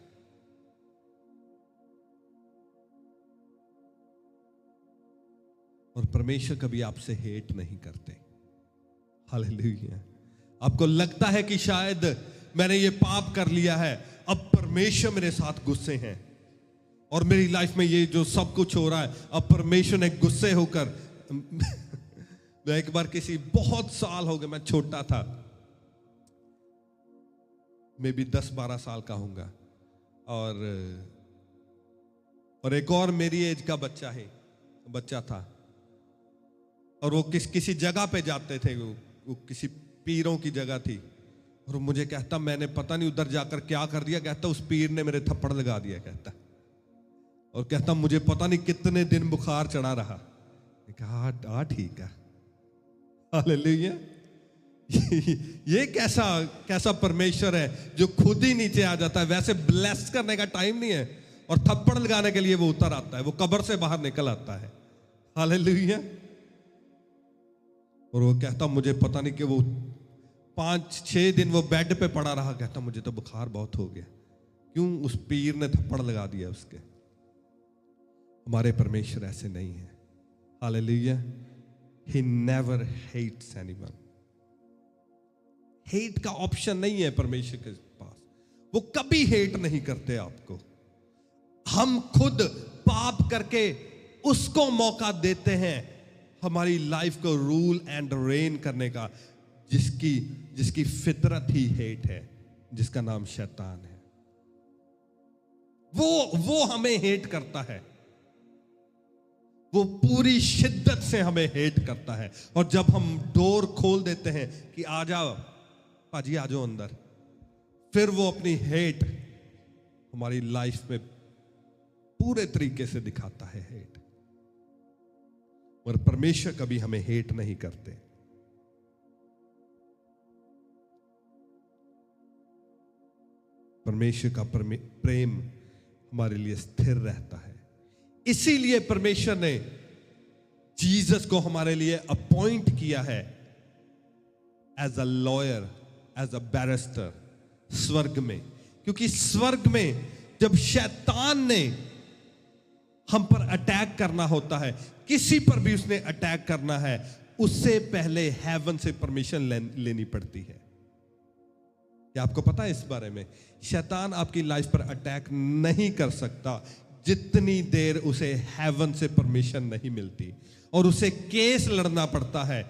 A: और परमेश्वर कभी आपसे हेट नहीं करते। हालेलुया। आपको लगता है कि शायद मैंने ये पाप कर लिया है, अब परमेश्वर मेरे साथ गुस्से हैं और मेरी लाइफ में ये जो सब कुछ हो रहा है, अब परमेश्वर ने गुस्से होकर मैं एक बार बहुत साल हो गए, मैं छोटा था, मैं भी 10-12 साल का होऊंगा, और एक और मेरी एज का बच्चा था, और वो किसी जगह पे जाते थे, वो किसी पीरों की जगह थी, और मुझे कहता मैंने पता नहीं उधर जाकर क्या कर दिया, कहता उस पीर ने मेरे थप्पड़ लगा दिया, कहता, और कहता मुझे पता नहीं कितने दिन बुखार चढ़ा रहा। कहा ठीक है। हालेलुया। ये कैसा परमेश्वर है जो खुद ही नीचे आ जाता है। वैसे ब्लेस करने का टाइम नहीं है और थप्पड़ लगाने के लिए वो उतर आता है, वो कब्र से बाहर निकल आता है। हालेलुया। और वो कहता मुझे पता नहीं कि वो 5-6 दिन वो बेड पे पड़ा रहा, कहता मुझे तो बुखार बहुत हो गया। क्यों? उस पीर ने थप्पड़ लगा दिया उसके। हमारे परमेश्वर ऐसे नहीं है। Hallelujah. He never hates anyone. Hate का ऑप्शन नहीं है परमेश्वर के पास। वो कभी हेट नहीं करते आपको। हम खुद पाप करके उसको मौका देते हैं हमारी लाइफ को रूल एंड रेन करने का, जिसकी फितरत ही हेट है, जिसका नाम शैतान है। वो हमें हेट करता है, वो पूरी शिद्दत से हमें हेट करता है। और जब हम डोर खोल देते हैं कि आ जाओ पाजी, आ जाओ अंदर, फिर वो अपनी हेट हमारी लाइफ में पूरे तरीके से दिखाता है हेट। और परमेश्वर कभी हमें हेट नहीं करते। परमेश्वर का प्रेम हमारे लिए स्थिर रहता है। इसीलिए परमेश्वर ने जीसस को हमारे लिए अपॉइंट किया है as a lawyer, as a barrister स्वर्ग में। क्योंकि स्वर्ग में जब शैतान ने हम पर अटैक करना होता है, किसी पर भी उसने अटैक करना है, उससे पहले हेवन से परमिशन लेनी पड़ती है। क्या आपको पता है इस बारे में? शैतान आपकी लाइफ पर अटैक नहीं कर सकता जितनी देर उसे हेवन से परमिशन नहीं मिलती, और उसे केस लड़ना पड़ता है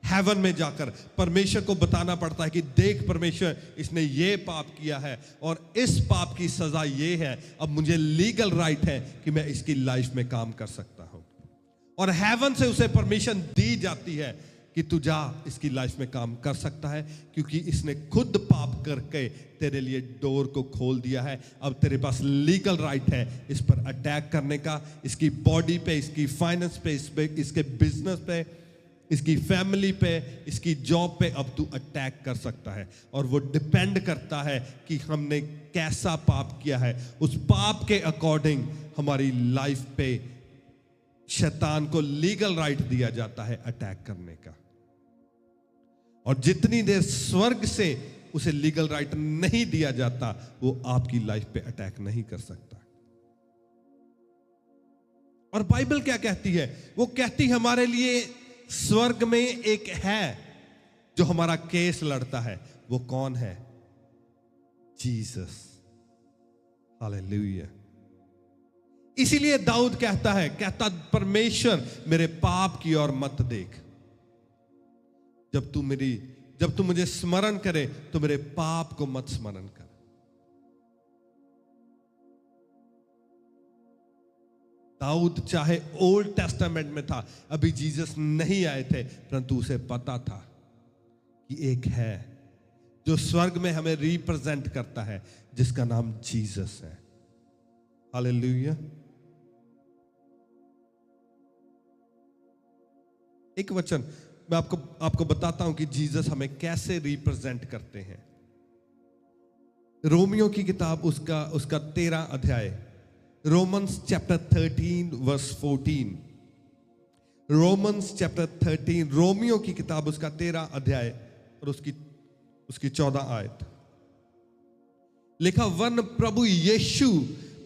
A: हेवन में जाकर परमेश्वर को बताना पड़ता है कि देख परमेश्वर, इसने ये पाप किया है और इस पाप की सजा ये है, अब मुझे लीगल राइट है कि मैं इसकी लाइफ में काम कर सकता हूं। और हेवन से उसे परमिशन दी जाती है कि तू जा, इसकी लाइफ में काम कर सकता है, क्योंकि इसने खुद पाप करके तेरे लिए डोर को खोल दिया है। अब तेरे पास लीगल राइट है इस पर अटैक करने का, इसकी बॉडी पे, इसकी फाइनेंस पे, इसके बिजनेस पे, इसकी फैमिली पे, इसकी जॉब पे अब तू अटैक कर सकता है। और वो डिपेंड करता है कि हमने कैसा पाप किया है। उस पाप के अकॉर्डिंग हमारी लाइफ पे शैतान को लीगल राइट दिया जाता है अटैक करने का। और जितनी देर स्वर्ग से उसे लीगल राइट नहीं दिया जाता, वो आपकी लाइफ पे अटैक नहीं कर सकता। और बाइबल क्या कहती है? वो कहती है हमारे लिए स्वर्ग में एक है जो हमारा केस लड़ता है। वो कौन है? जीसस। हालेलुया। इसीलिए दाऊद कहता परमेश्वर मेरे पाप की ओर मत देख। जब तू मुझे स्मरण करे तो मेरे पाप को मत स्मरण कर। दाऊद चाहे ओल्ड टेस्टामेंट में था, अभी जीसस नहीं आए थे, परंतु उसे पता था कि एक है जो स्वर्ग में हमें रिप्रेजेंट करता है, जिसका नाम जीसस है। हालेलुया। एक वचन मैं आपको बताता हूं कि जीसस हमें कैसे रिप्रेजेंट करते हैं। रोमियो की किताब उसका 13 अध्याय, Romans chapter 13 verse 14। Romans chapter 13, रोमियो की किताब उसका 13 अध्याय और उसकी 14 आयत लिखा, वन प्रभु यीशु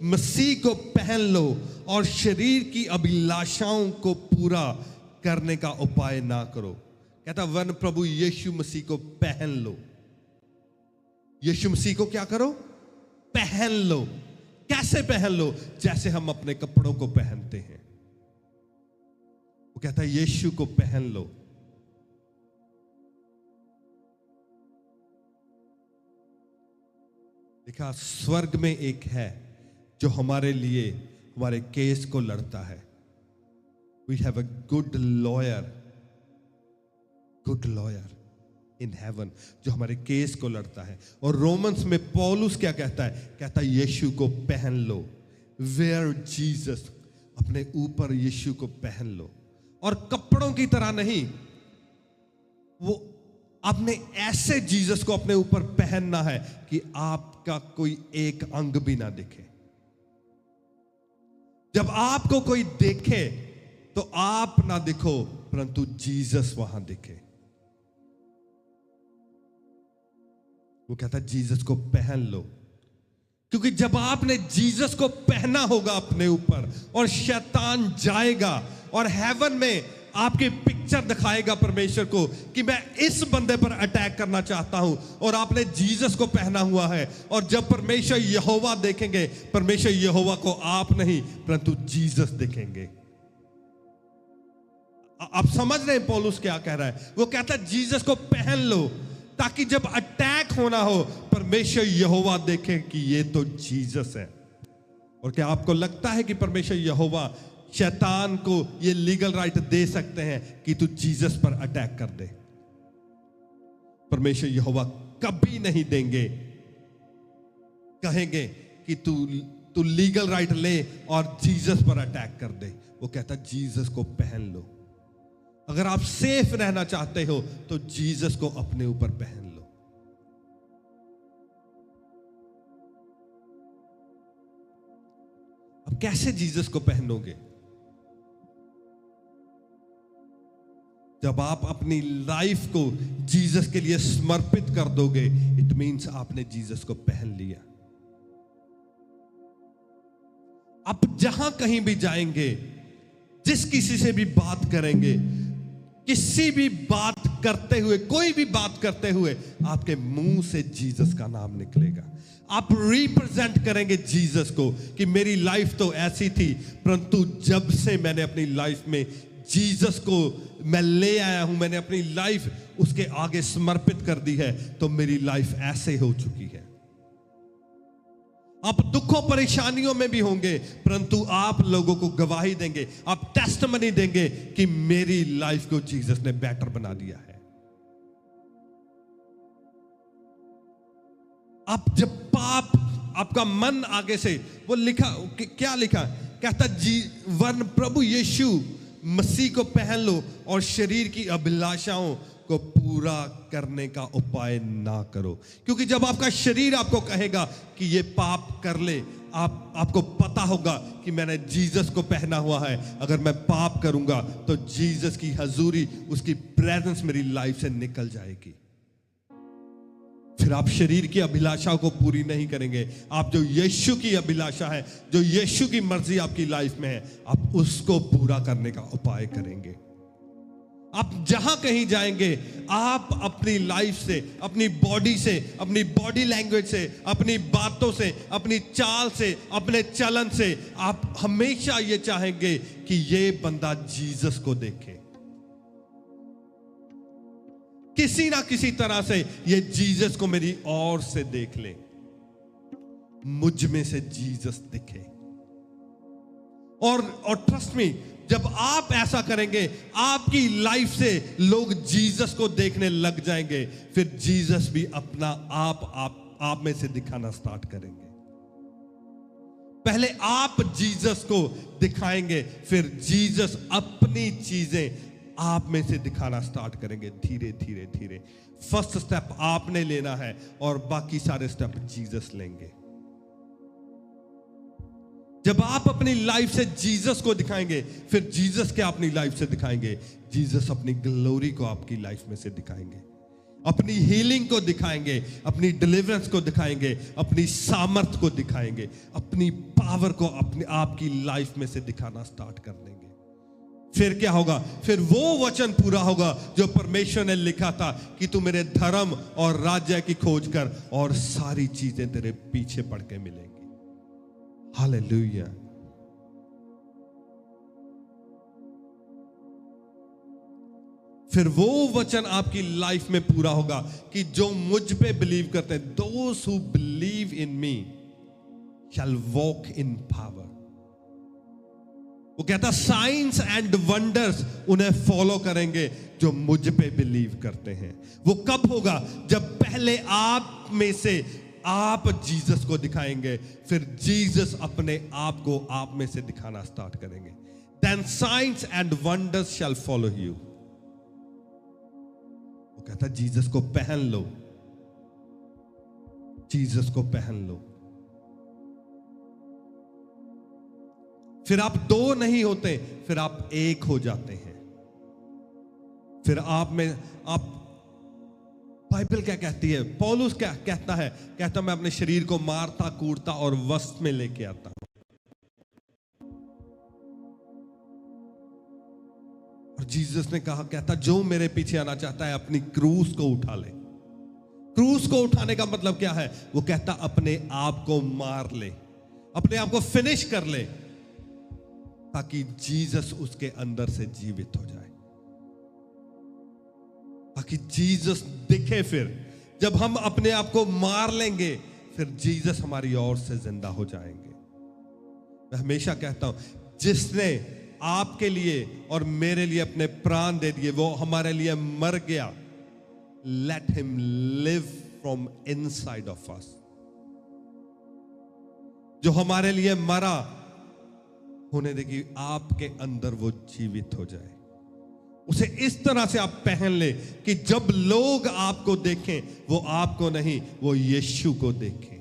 A: मसीह को पहन लो और शरीर की अभिलाषाओं को पूरा करने का उपाय ना करो। कहता वन प्रभु यीशु मसीह को पहन लो। यीशु मसीह को क्या करो? पहन लो। कैसे पहन लो? जैसे हम अपने कपड़ों को पहनते हैं। वो कहता है यीशु को पहन लो। देखा, स्वर्ग में एक है जो हमारे लिए हमारे केस को लड़ता है। We have a good lawyer in heaven जो हमारे केस को लड़ता है। और रोमन्स में पौलुस क्या कहता है? कहता है यीशु को पहन लो। Wear Jesus, अपने ऊपर यीशु को पहन लो। और कपड़ों की तरह नहीं, वो आपने ऐसे जीसस को अपने ऊपर पहनना है कि आपका कोई एक अंग भी ना दिखे। जब आपको कोई देखे तो आप ना दिखो, परंतु जीसस वहां दिखे। वो कहता है जीसस को पहन लो, क्योंकि जब आपने जीसस को पहना होगा अपने ऊपर, और शैतान जाएगा और हेवन में आपकी पिक्चर दिखाएगा परमेश्वर को कि मैं इस बंदे पर अटैक करना चाहता हूं, और आपने जीसस को पहना हुआ है। और जब परमेश्वर यहोवा देखेंगे, परमेश्वर यहोवा को आप नहीं परंतु जीसस देखेंगे। आप समझ रहे हैं पौलुस क्या कह रहा है? वो कहता है जीसस को पहन लो, ताकि जब अटैक होना हो परमेश्वर यहोवा देखे कि ये तो जीसस है। और क्या आपको लगता है कि परमेश्वर यहोवा शैतान को ये लीगल राइट दे सकते हैं कि तू जीसस पर अटैक कर दे? परमेश्वर यहोवा कभी नहीं देंगे, कहेंगे कि तू लीगल राइट ले और जीसस पर अटैक कर दे। वो कहता जीसस को पहन लो। अगर आप सेफ रहना चाहते हो तो जीसस को अपने ऊपर पहन लो। अब कैसे जीसस को पहनोगे? जब आप अपनी लाइफ को जीसस के लिए समर्पित कर दोगे, इट मीन्स आपने जीसस को पहन लिया। आप जहां कहीं भी जाएंगे, जिस किसी से भी बात करेंगे, किसी भी बात करते हुए, कोई भी बात करते हुए आपके मुंह से जीसस का नाम निकलेगा। आप रिप्रेजेंट करेंगे जीसस को कि मेरी लाइफ तो ऐसी थी, परंतु जब से मैंने अपनी लाइफ में जीसस को मैं ले आया हूं, मैंने अपनी लाइफ उसके आगे समर्पित कर दी है, तो मेरी लाइफ ऐसे हो चुकी है। आप दुखों परेशानियों में भी होंगे, परंतु आप लोगों को गवाही देंगे, आप टेस्टमनी देंगे कि मेरी लाइफ को जीसस ने बेटर बना दिया है। आप जब पाप, आपका मन आगे से वो लिखा, क्या लिखा, कहता वरन प्रभु यीशु मसीह को पहन लो और शरीर की अभिलाषाओं को पूरा करने का उपाय ना करो। क्योंकि जब आपका शरीर आपको कहेगा कि ये पाप कर ले, आपको पता होगा कि मैंने जीसस को पहना हुआ है, अगर मैं पाप करूंगा तो जीसस की हजूरी, उसकी प्रेजेंस मेरी लाइफ से निकल जाएगी। फिर आप शरीर की अभिलाषा को पूरी नहीं करेंगे, आप जो यीशु की अभिलाषा है, जो यीशु की मर्जी आपकी लाइफ में है, आप उसको पूरा करने का उपाय करेंगे। आप जहां कहीं जाएंगे, आप अपनी लाइफ से, अपनी बॉडी से, अपनी बॉडी लैंग्वेज से, अपनी बातों से, अपनी चाल से, अपने चलन से, आप हमेशा ये चाहेंगे कि ये बंदा जीसस को देखे, किसी ना किसी तरह से ये जीसस को मेरी ओर से देख ले, मुझ में से जीसस दिखे। और ट्रस्ट मी, जब आप ऐसा करेंगे, आपकी लाइफ से लोग जीसस को देखने लग जाएंगे, फिर जीसस भी अपना आप में से दिखाना स्टार्ट करेंगे। पहले आप जीसस को दिखाएंगे, फिर जीसस अपनी चीजें आप में से दिखाना स्टार्ट करेंगे, धीरे धीरे धीरे। फर्स्ट स्टेप आपने लेना है और बाकी सारे स्टेप जीसस लेंगे। जब आप अपनी लाइफ से जीसस को दिखाएंगे, फिर जीसस क्या अपनी लाइफ से दिखाएंगे, जीसस अपनी ग्लोरी को आपकी लाइफ में से दिखाएंगे, अपनी हीलिंग को दिखाएंगे, अपनी डिलीवरेंस को दिखाएंगे, अपनी सामर्थ को दिखाएंगे, अपनी पावर को अपनी आपकी लाइफ में से दिखाना स्टार्ट कर देंगे। फिर क्या होगा, फिर वो वचन पूरा होगा जो परमेश्वर ने लिखा था कि तू मेरे धर्म और राज्य की खोज कर और सारी चीजें तेरे पीछे पड़ के मिलेंगी। हालेलुया। फिर वो वचन आपकी लाइफ में पूरा होगा कि जो मुझ पे बिलीव करते हैं, those who believe in me shall walk in power। वो कहता साइंस एंड वंडर्स उन्हें फॉलो करेंगे जो मुझ पे बिलीव करते हैं। वो कब होगा, जब पहले आप में से आप जीसस को दिखाएंगे, फिर जीसस अपने आप को आप में से दिखाना स्टार्ट करेंगे। Then science and wonders shall follow you. वो कहता जीसस को पहन लो, जीसस को पहन लो। फिर आप दो नहीं होते, फिर आप एक हो जाते हैं। फिर आप में आप, बाइबल क्या कहती है, पौलुस क्या कहता है, कहता मैं अपने शरीर को मारता कूटता और वस्त में लेके आता हूं। और जीसस ने कहा, कहता जो मेरे पीछे आना चाहता है अपनी क्रूस को उठा ले। क्रूस को उठाने का मतलब क्या है, वो कहता अपने आप को मार ले, अपने आप को फिनिश कर ले, ताकि जीसस उसके अंदर से जीवित हो जाए, ताकि जीसस दिखे। फिर जब हम अपने आप को मार लेंगे, फिर जीसस हमारी ओर से जिंदा हो जाएंगे। मैं हमेशा कहता हूं, जिसने आपके लिए और मेरे लिए अपने प्राण दे दिए, वो हमारे लिए मर गया। Let him live from inside of us. जो हमारे लिए मरा, होने देगी आपके अंदर वो जीवित हो जाए। उसे इस तरह से आप पहन ले कि जब लोग आपको देखें, वो आपको नहीं, वो यीशु को देखें।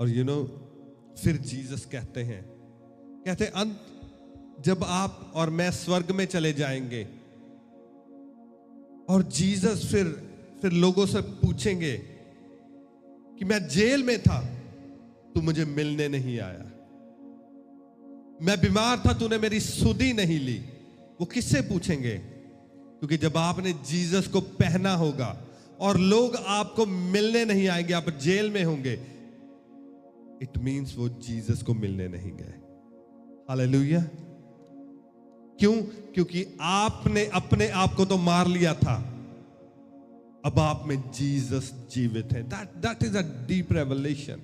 A: और फिर जीसस कहते हैं अंत, जब आप और मैं स्वर्ग में चले जाएंगे और जीसस फिर लोगों से पूछेंगे कि मैं जेल में था, तू मुझे मिलने नहीं आया, मैं बीमार था, तूने मेरी सुधि नहीं ली। वो किससे पूछेंगे? क्योंकि जब आपने जीसस को पहना होगा और लोग आपको मिलने नहीं आएंगे, आप जेल में होंगे, इट मीन्स वो जीसस को मिलने नहीं गए। हालेलुया। क्यों? क्योंकि आपने अपने आप को तो मार लिया था, अब आप में जीसस जीवित है। That is a deep revelation.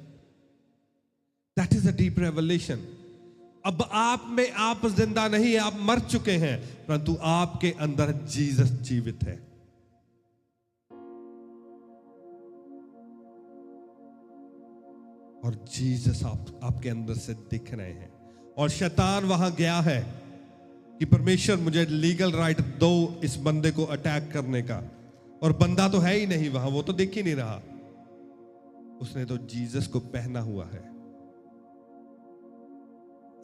A: That is a deep revelation. अब आप में आप जिंदा नहीं है, आप मर चुके हैं, परंतु आपके अंदर जीसस जीवित है। और जीसस आपके अंदर से दिख रहे हैं। और शैतान वहां गया है कि परमेश्वर मुझे लीगल राइट दो इस बंदे को अटैक करने का, और बंदा तो है ही नहीं वहां, वो तो दिख ही नहीं रहा। उसने तो जीसस को पहना हुआ है।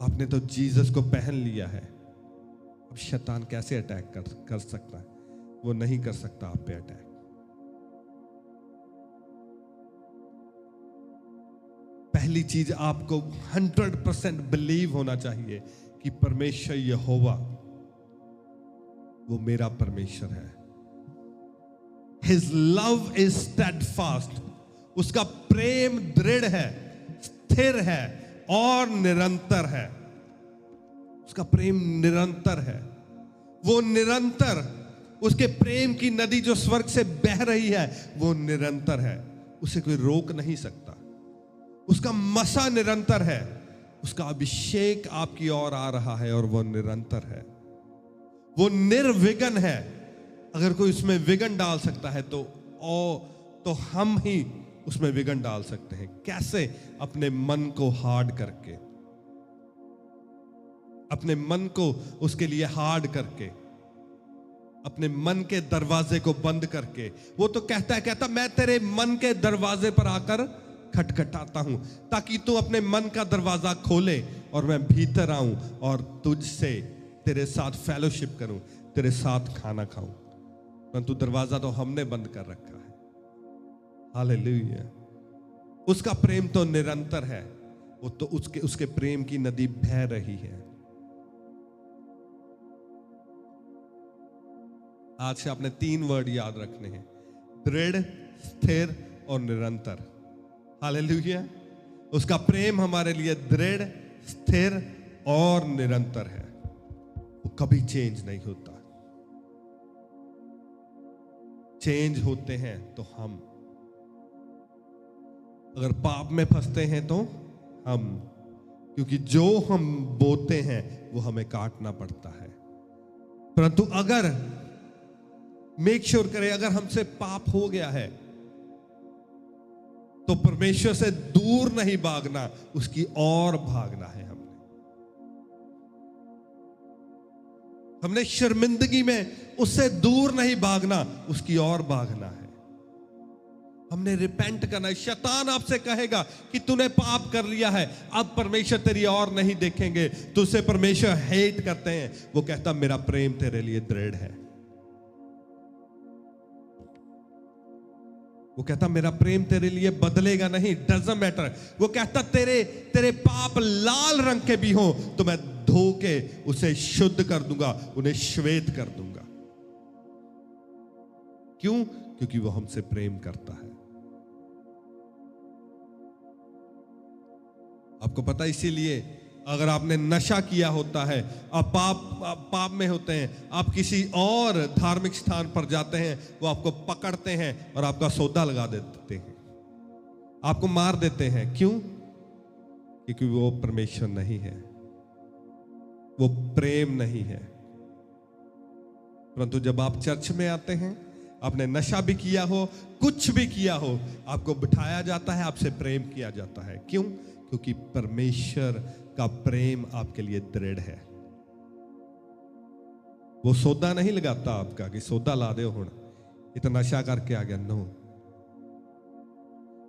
A: आपने तो जीसस को पहन लिया है। अब शैतान कैसे अटैक कर सकता है? वो नहीं कर सकता आप पे अटैक। पहली चीज आपको 100% बिलीव होना चाहिए कि परमेश्वर यहोवा वो मेरा परमेश्वर है। His love is steadfast। उसका प्रेम दृढ़ है, स्थिर है और निरंतर है। उसका प्रेम निरंतर है। वो निरंतर, उसके प्रेम की नदी जो स्वर्ग से बह रही है वो निरंतर है, उसे कोई रोक नहीं सकता। उसका मसा निरंतर है, उसका अभिषेक आपकी ओर आ रहा है और वो निरंतर है। वो निर्विघ्न है। अगर कोई उसमें विघन डाल सकता है तो हम ही उसमें विघन डाल सकते हैं। कैसे? अपने मन को हार्ड करके, अपने मन को उसके लिए हार्ड करके, अपने मन के दरवाजे को बंद करके। वो तो कहता मैं तेरे मन के दरवाजे पर आकर खटखटाता हूं ताकि तू अपने मन का दरवाजा खोले और मैं भीतर आऊं और तुझसे तेरे साथ फेलोशिप करूं, तेरे साथ खाना खाऊं। परंतु दरवाजा तो हमने बंद कर रखा है। हालेलुया। उसका प्रेम तो निरंतर है। वो तो उसके प्रेम की नदी बह रही है। आज से आपने 3 वर्ड याद रखने हैं: दृढ़, स्थिर और निरंतर। हालेलुया। उसका प्रेम हमारे लिए दृढ़, स्थिर और निरंतर है। वो कभी चेंज नहीं होता। चेंज होते हैं तो हम, अगर पाप में फंसते हैं तो हम, क्योंकि जो हम बोते हैं वो हमें काटना पड़ता है। परंतु अगर मेक श्योर करें, अगर हमसे पाप हो गया है तो परमेश्वर से दूर नहीं भागना, उसकी ओर भागना है। हमने शर्मिंदगी में उससे दूर नहीं भागना, उसकी ओर भागना है। हमने रिपेंट करना है। शैतान आपसे कहेगा कि तूने पाप कर लिया है, अब परमेश्वर तेरी ओर नहीं देखेंगे, तुझसे परमेश्वर हेट करते हैं। वो कहता मेरा प्रेम तेरे लिए दृढ़ है। वो कहता मेरा प्रेम तेरे लिए बदलेगा नहीं, डजंट मैटर। वो कहता तेरे पाप लाल रंग के भी हो तो मैं धो के उसे शुद्ध कर दूंगा, उन्हें श्वेत कर दूंगा। क्यों? क्योंकि वो हमसे प्रेम करता है। आपको पता, इसीलिए अगर आपने नशा किया होता है, आप पाप में होते हैं, आप किसी और धार्मिक स्थान पर जाते हैं, वो आपको पकड़ते हैं और आपका सौदा लगा देते हैं, आपको मार देते हैं। क्यों? क्योंकि वो परमेश्वर नहीं है, वो प्रेम नहीं है। परंतु जब आप चर्च में आते हैं, आपने नशा भी किया हो, कुछ भी किया हो, आपको बिठाया जाता है, आपसे प्रेम किया जाता है। क्यों? क्योंकि परमेश्वर का प्रेम आपके लिए दृढ़ है। वो सौदा नहीं लगाता आपका कि सौदा ला दे हुण इतना नशा करके आ गया। नो,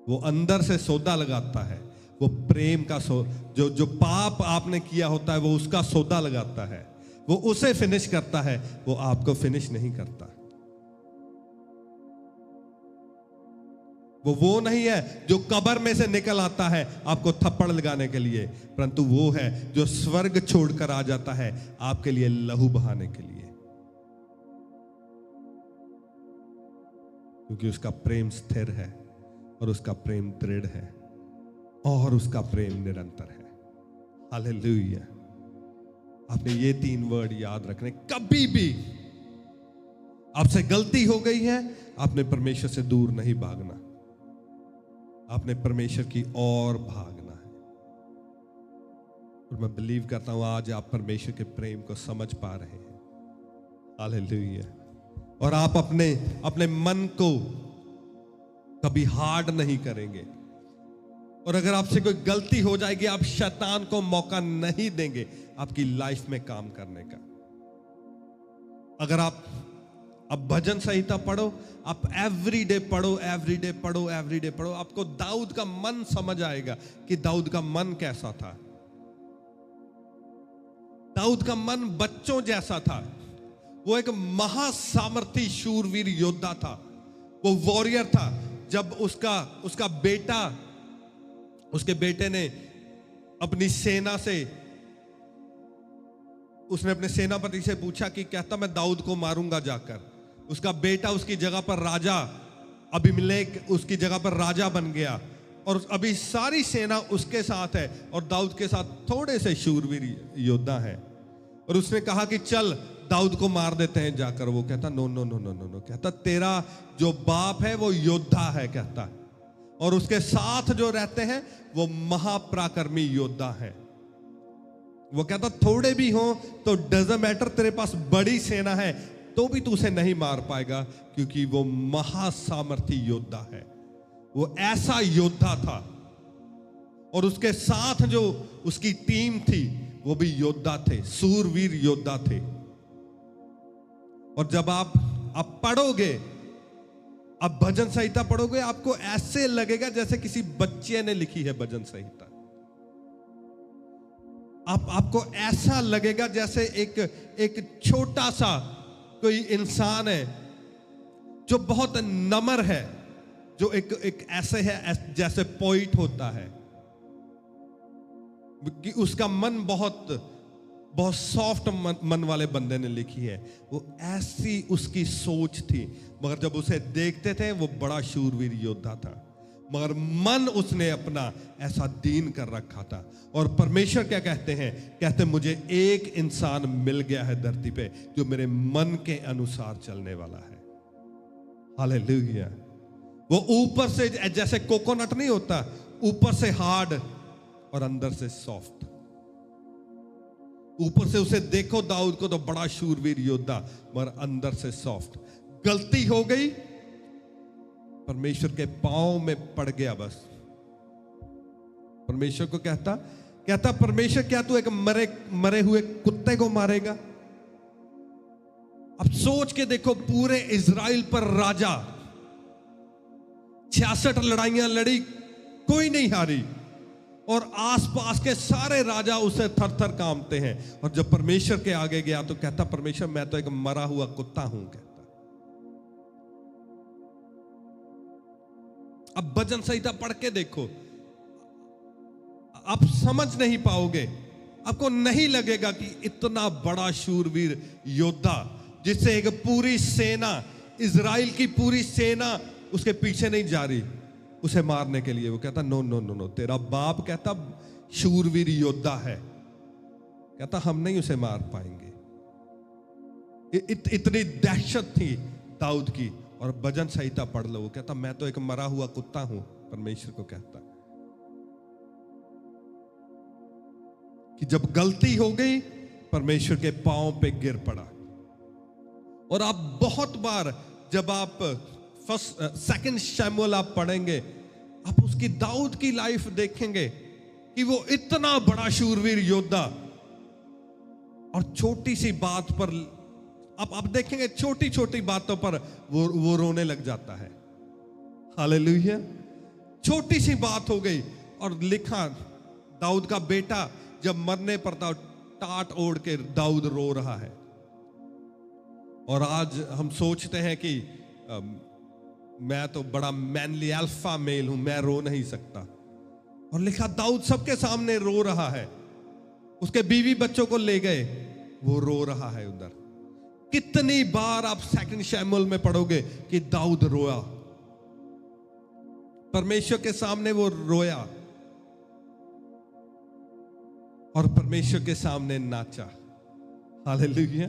A: वो अंदर से सौदा लगाता है। वो प्रेम का जो पाप आपने किया होता है वो उसका सौदा लगाता है, वो उसे फिनिश करता है, वो आपको फिनिश नहीं करता। वो नहीं है जो कब्र में से निकल आता है आपको थप्पड़ लगाने के लिए, परंतु वो है जो स्वर्ग छोड़कर आ जाता है आपके लिए लहू बहाने के लिए, क्योंकि उसका प्रेम स्थिर है और उसका प्रेम दृढ़ है। और उसका प्रेम निरंतर है। हालेलुया। आपने ये 3 वर्ड याद रखने। कभी भी आपसे गलती हो गई है, आपने परमेश्वर से दूर नहीं भागना, आपने परमेश्वर की ओर भागना है। और मैं बिलीव करता हूं आज आप परमेश्वर के प्रेम को समझ पा रहे हैं। हालेलुया। और आप अपने मन को कभी हार्ड नहीं करेंगे। और अगर आपसे कोई गलती हो जाएगी, आप शैतान को मौका नहीं देंगे आपकी लाइफ में काम करने का। अगर आप अब भजन संहिता पढ़ो, आप एवरीडे पढ़ो, एवरीडे पढ़ो, एवरीडे पढ़ो, आपको दाऊद का मन समझ आएगा कि दाऊद का मन कैसा था। दाऊद का मन बच्चों जैसा था। वो एक महासामर्थी शूरवीर योद्धा था, वो वॉरियर था। जब उसका बेटा, उसके बेटे ने अपनी सेना से, उसने अपने सेनापति से पूछा कि कहता मैं दाऊद को मारूंगा जाकर। उसका बेटा उसकी जगह पर राजा, अबीमेलेक उसकी जगह पर राजा बन गया, और अभी सारी सेना उसके साथ है और दाऊद के साथ थोड़े से शूरवीर योद्धा हैं। और उसने कहा कि चल दाऊद को मार देते हैं जाकर। वो कहता no no no no no no, कहता तेरा जो बाप है वो योद्धा है, कहता, और उसके साथ जो रहते हैं वो महापराक्रमी योद्धा है। वो कहता थोड़े भी हो तो डजंट मैटर, तेरे पास बड़ी सेना है तो भी तू उसे नहीं मार पाएगा, क्योंकि वो महासामर्थी योद्धा है। वो ऐसा योद्धा था। और उसके साथ जो उसकी टीम थी वो भी योद्धा थे, सूरवीर योद्धा थे। और जब आप पढ़ोगे, अब भजन संहिता पढ़ोगे, आपको ऐसे लगेगा जैसे किसी बच्चे ने लिखी है भजन संहिता। आपको ऐसा लगेगा जैसे एक छोटा सा कोई इंसान है जो बहुत नम्र है, जो एक ऐसे है जैसे पोइट होता है कि उसका मन बहुत बहुत सॉफ्ट मन वाले बंदे ने लिखी है। वो ऐसी उसकी सोच थी, मगर जब उसे देखते थे वो बड़ा शूरवीर योद्धा था, मगर मन उसने अपना ऐसा दीन कर रखा था। और परमेश्वर क्या कहते हैं? कहते मुझे एक इंसान मिल गया है धरती पे जो मेरे मन के अनुसार चलने वाला है। हालेलुया। वो ऊपर से जैसे कोकोनट नहीं होता, ऊपर से हार्ड और अंदर से सॉफ्ट। ऊपर से उसे देखो दाऊद को तो बड़ा शूरवीर योद्धा, मगर अंदर से सॉफ्ट। गलती हो गई, परमेश्वर के पांव में पड़ गया बस। परमेश्वर को कहता परमेश्वर क्या तू एक मरे हुए कुत्ते को मारेगा? अब सोच के देखो, पूरे इजराइल पर राजा, 66 लड़ाइयां लड़ी, कोई नहीं हारी, और आसपास के सारे राजा उसे थर थर कांपते हैं। और जब परमेश्वर के आगे गया तो कहता परमेश्वर मैं तो एक मरा हुआ कुत्ता हूं, कहता। अब भजन संहिता पढ़ के देखो, आप समझ नहीं पाओगे, आपको नहीं लगेगा कि इतना बड़ा शूरवीर योद्धा जिससे एक पूरी सेना, इजराइल की पूरी सेना उसके पीछे नहीं जा रही उसे मारने के लिए। वो कहता नो नो नो नो, तेरा बाप कहता शूरवीर योद्धा है, कहता हम नहीं उसे मार पाएंगे। इतनी दहशत थी दाऊद की। और भजन संहिता पढ़ लो, वो कहता मैं तो एक मरा हुआ कुत्ता हूं, परमेश्वर को कहता। कि जब गलती हो गई, परमेश्वर के पांव पे गिर पड़ा। और आप बहुत बार जब आप सेकंड शमूएल आप पढ़ेंगे, आप उसकी दाऊद की लाइफ देखेंगे कि वो इतना बड़ा शूरवीर योद्धा, और छोटी सी बात पर आप देखेंगे, छोटी छोटी बातों पर वो रोने लग जाता है। हालेलुया। छोटी सी बात हो गई, और लिखा दाऊद का बेटा जब मरने पर था, टाट ओढ़ के दाऊद रो रहा है। और आज हम सोचते हैं कि मैं तो बड़ा मैनली अल्फा मेल हूं, मैं रो नहीं सकता। और लिखा दाऊद सबके सामने रो रहा है, उसके बीवी बच्चों को ले गए, वो रो रहा है उधर। कितनी बार आप सेकंड शमूएल में पढ़ोगे कि दाऊद रोया, परमेश्वर के सामने वो रोया। और परमेश्वर के सामने नाचा। हालेलुया।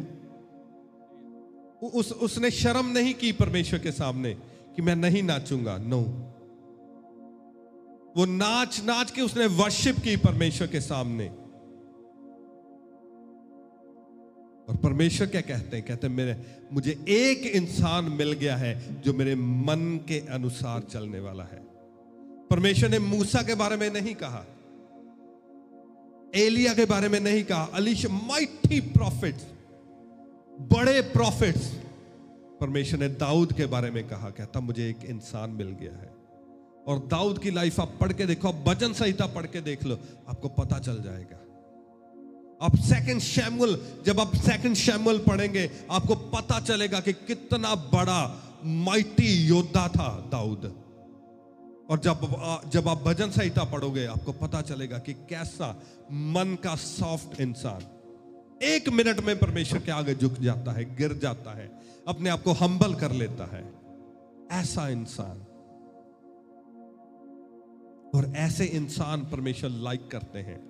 A: उसने शर्म नहीं की परमेश्वर के सामने कि मैं नहीं नाचूंगा। नो, वो नाच नाच के उसने वर्शिप की परमेश्वर के सामने। और परमेश्वर क्या कहते हैं? कहते हैं मुझे एक इंसान मिल गया है जो मेरे मन के अनुसार चलने वाला है। परमेश्वर ने मूसा के बारे में नहीं कहा, एलिया के बारे में नहीं कहा, अलीशा, माइटी प्रॉफिट्स, बड़े प्रॉफिट्स। परमेश्वर ने दाऊद के बारे में कहा, कहता मुझे एक इंसान मिल गया है। और दाऊद की लाइफ आप पढ़ के देखो, आप भजन संहिता पढ़ के देख लो, आपको पता चल जाएगा। आप जब आप सेकंड शैमुएल पढ़ेंगे, आपको पता चलेगा कि कितना बड़ा माइटी योद्धा था दाऊद। और जब आप भजन संहिता पढ़ोगे, आपको पता चलेगा कि कैसा मन का सॉफ्ट इंसान 1 मिनट में परमेश्वर के आगे झुक जाता है, गिर जाता है, अपने आप को हम्बल कर लेता है। ऐसा इंसान, और ऐसे इंसान परमेश्वर लाइक करते हैं।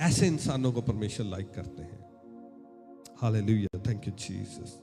A: ऐसे इंसानों को परमेश्वर लाइक करते हैं। Hallelujah, thank you Jesus.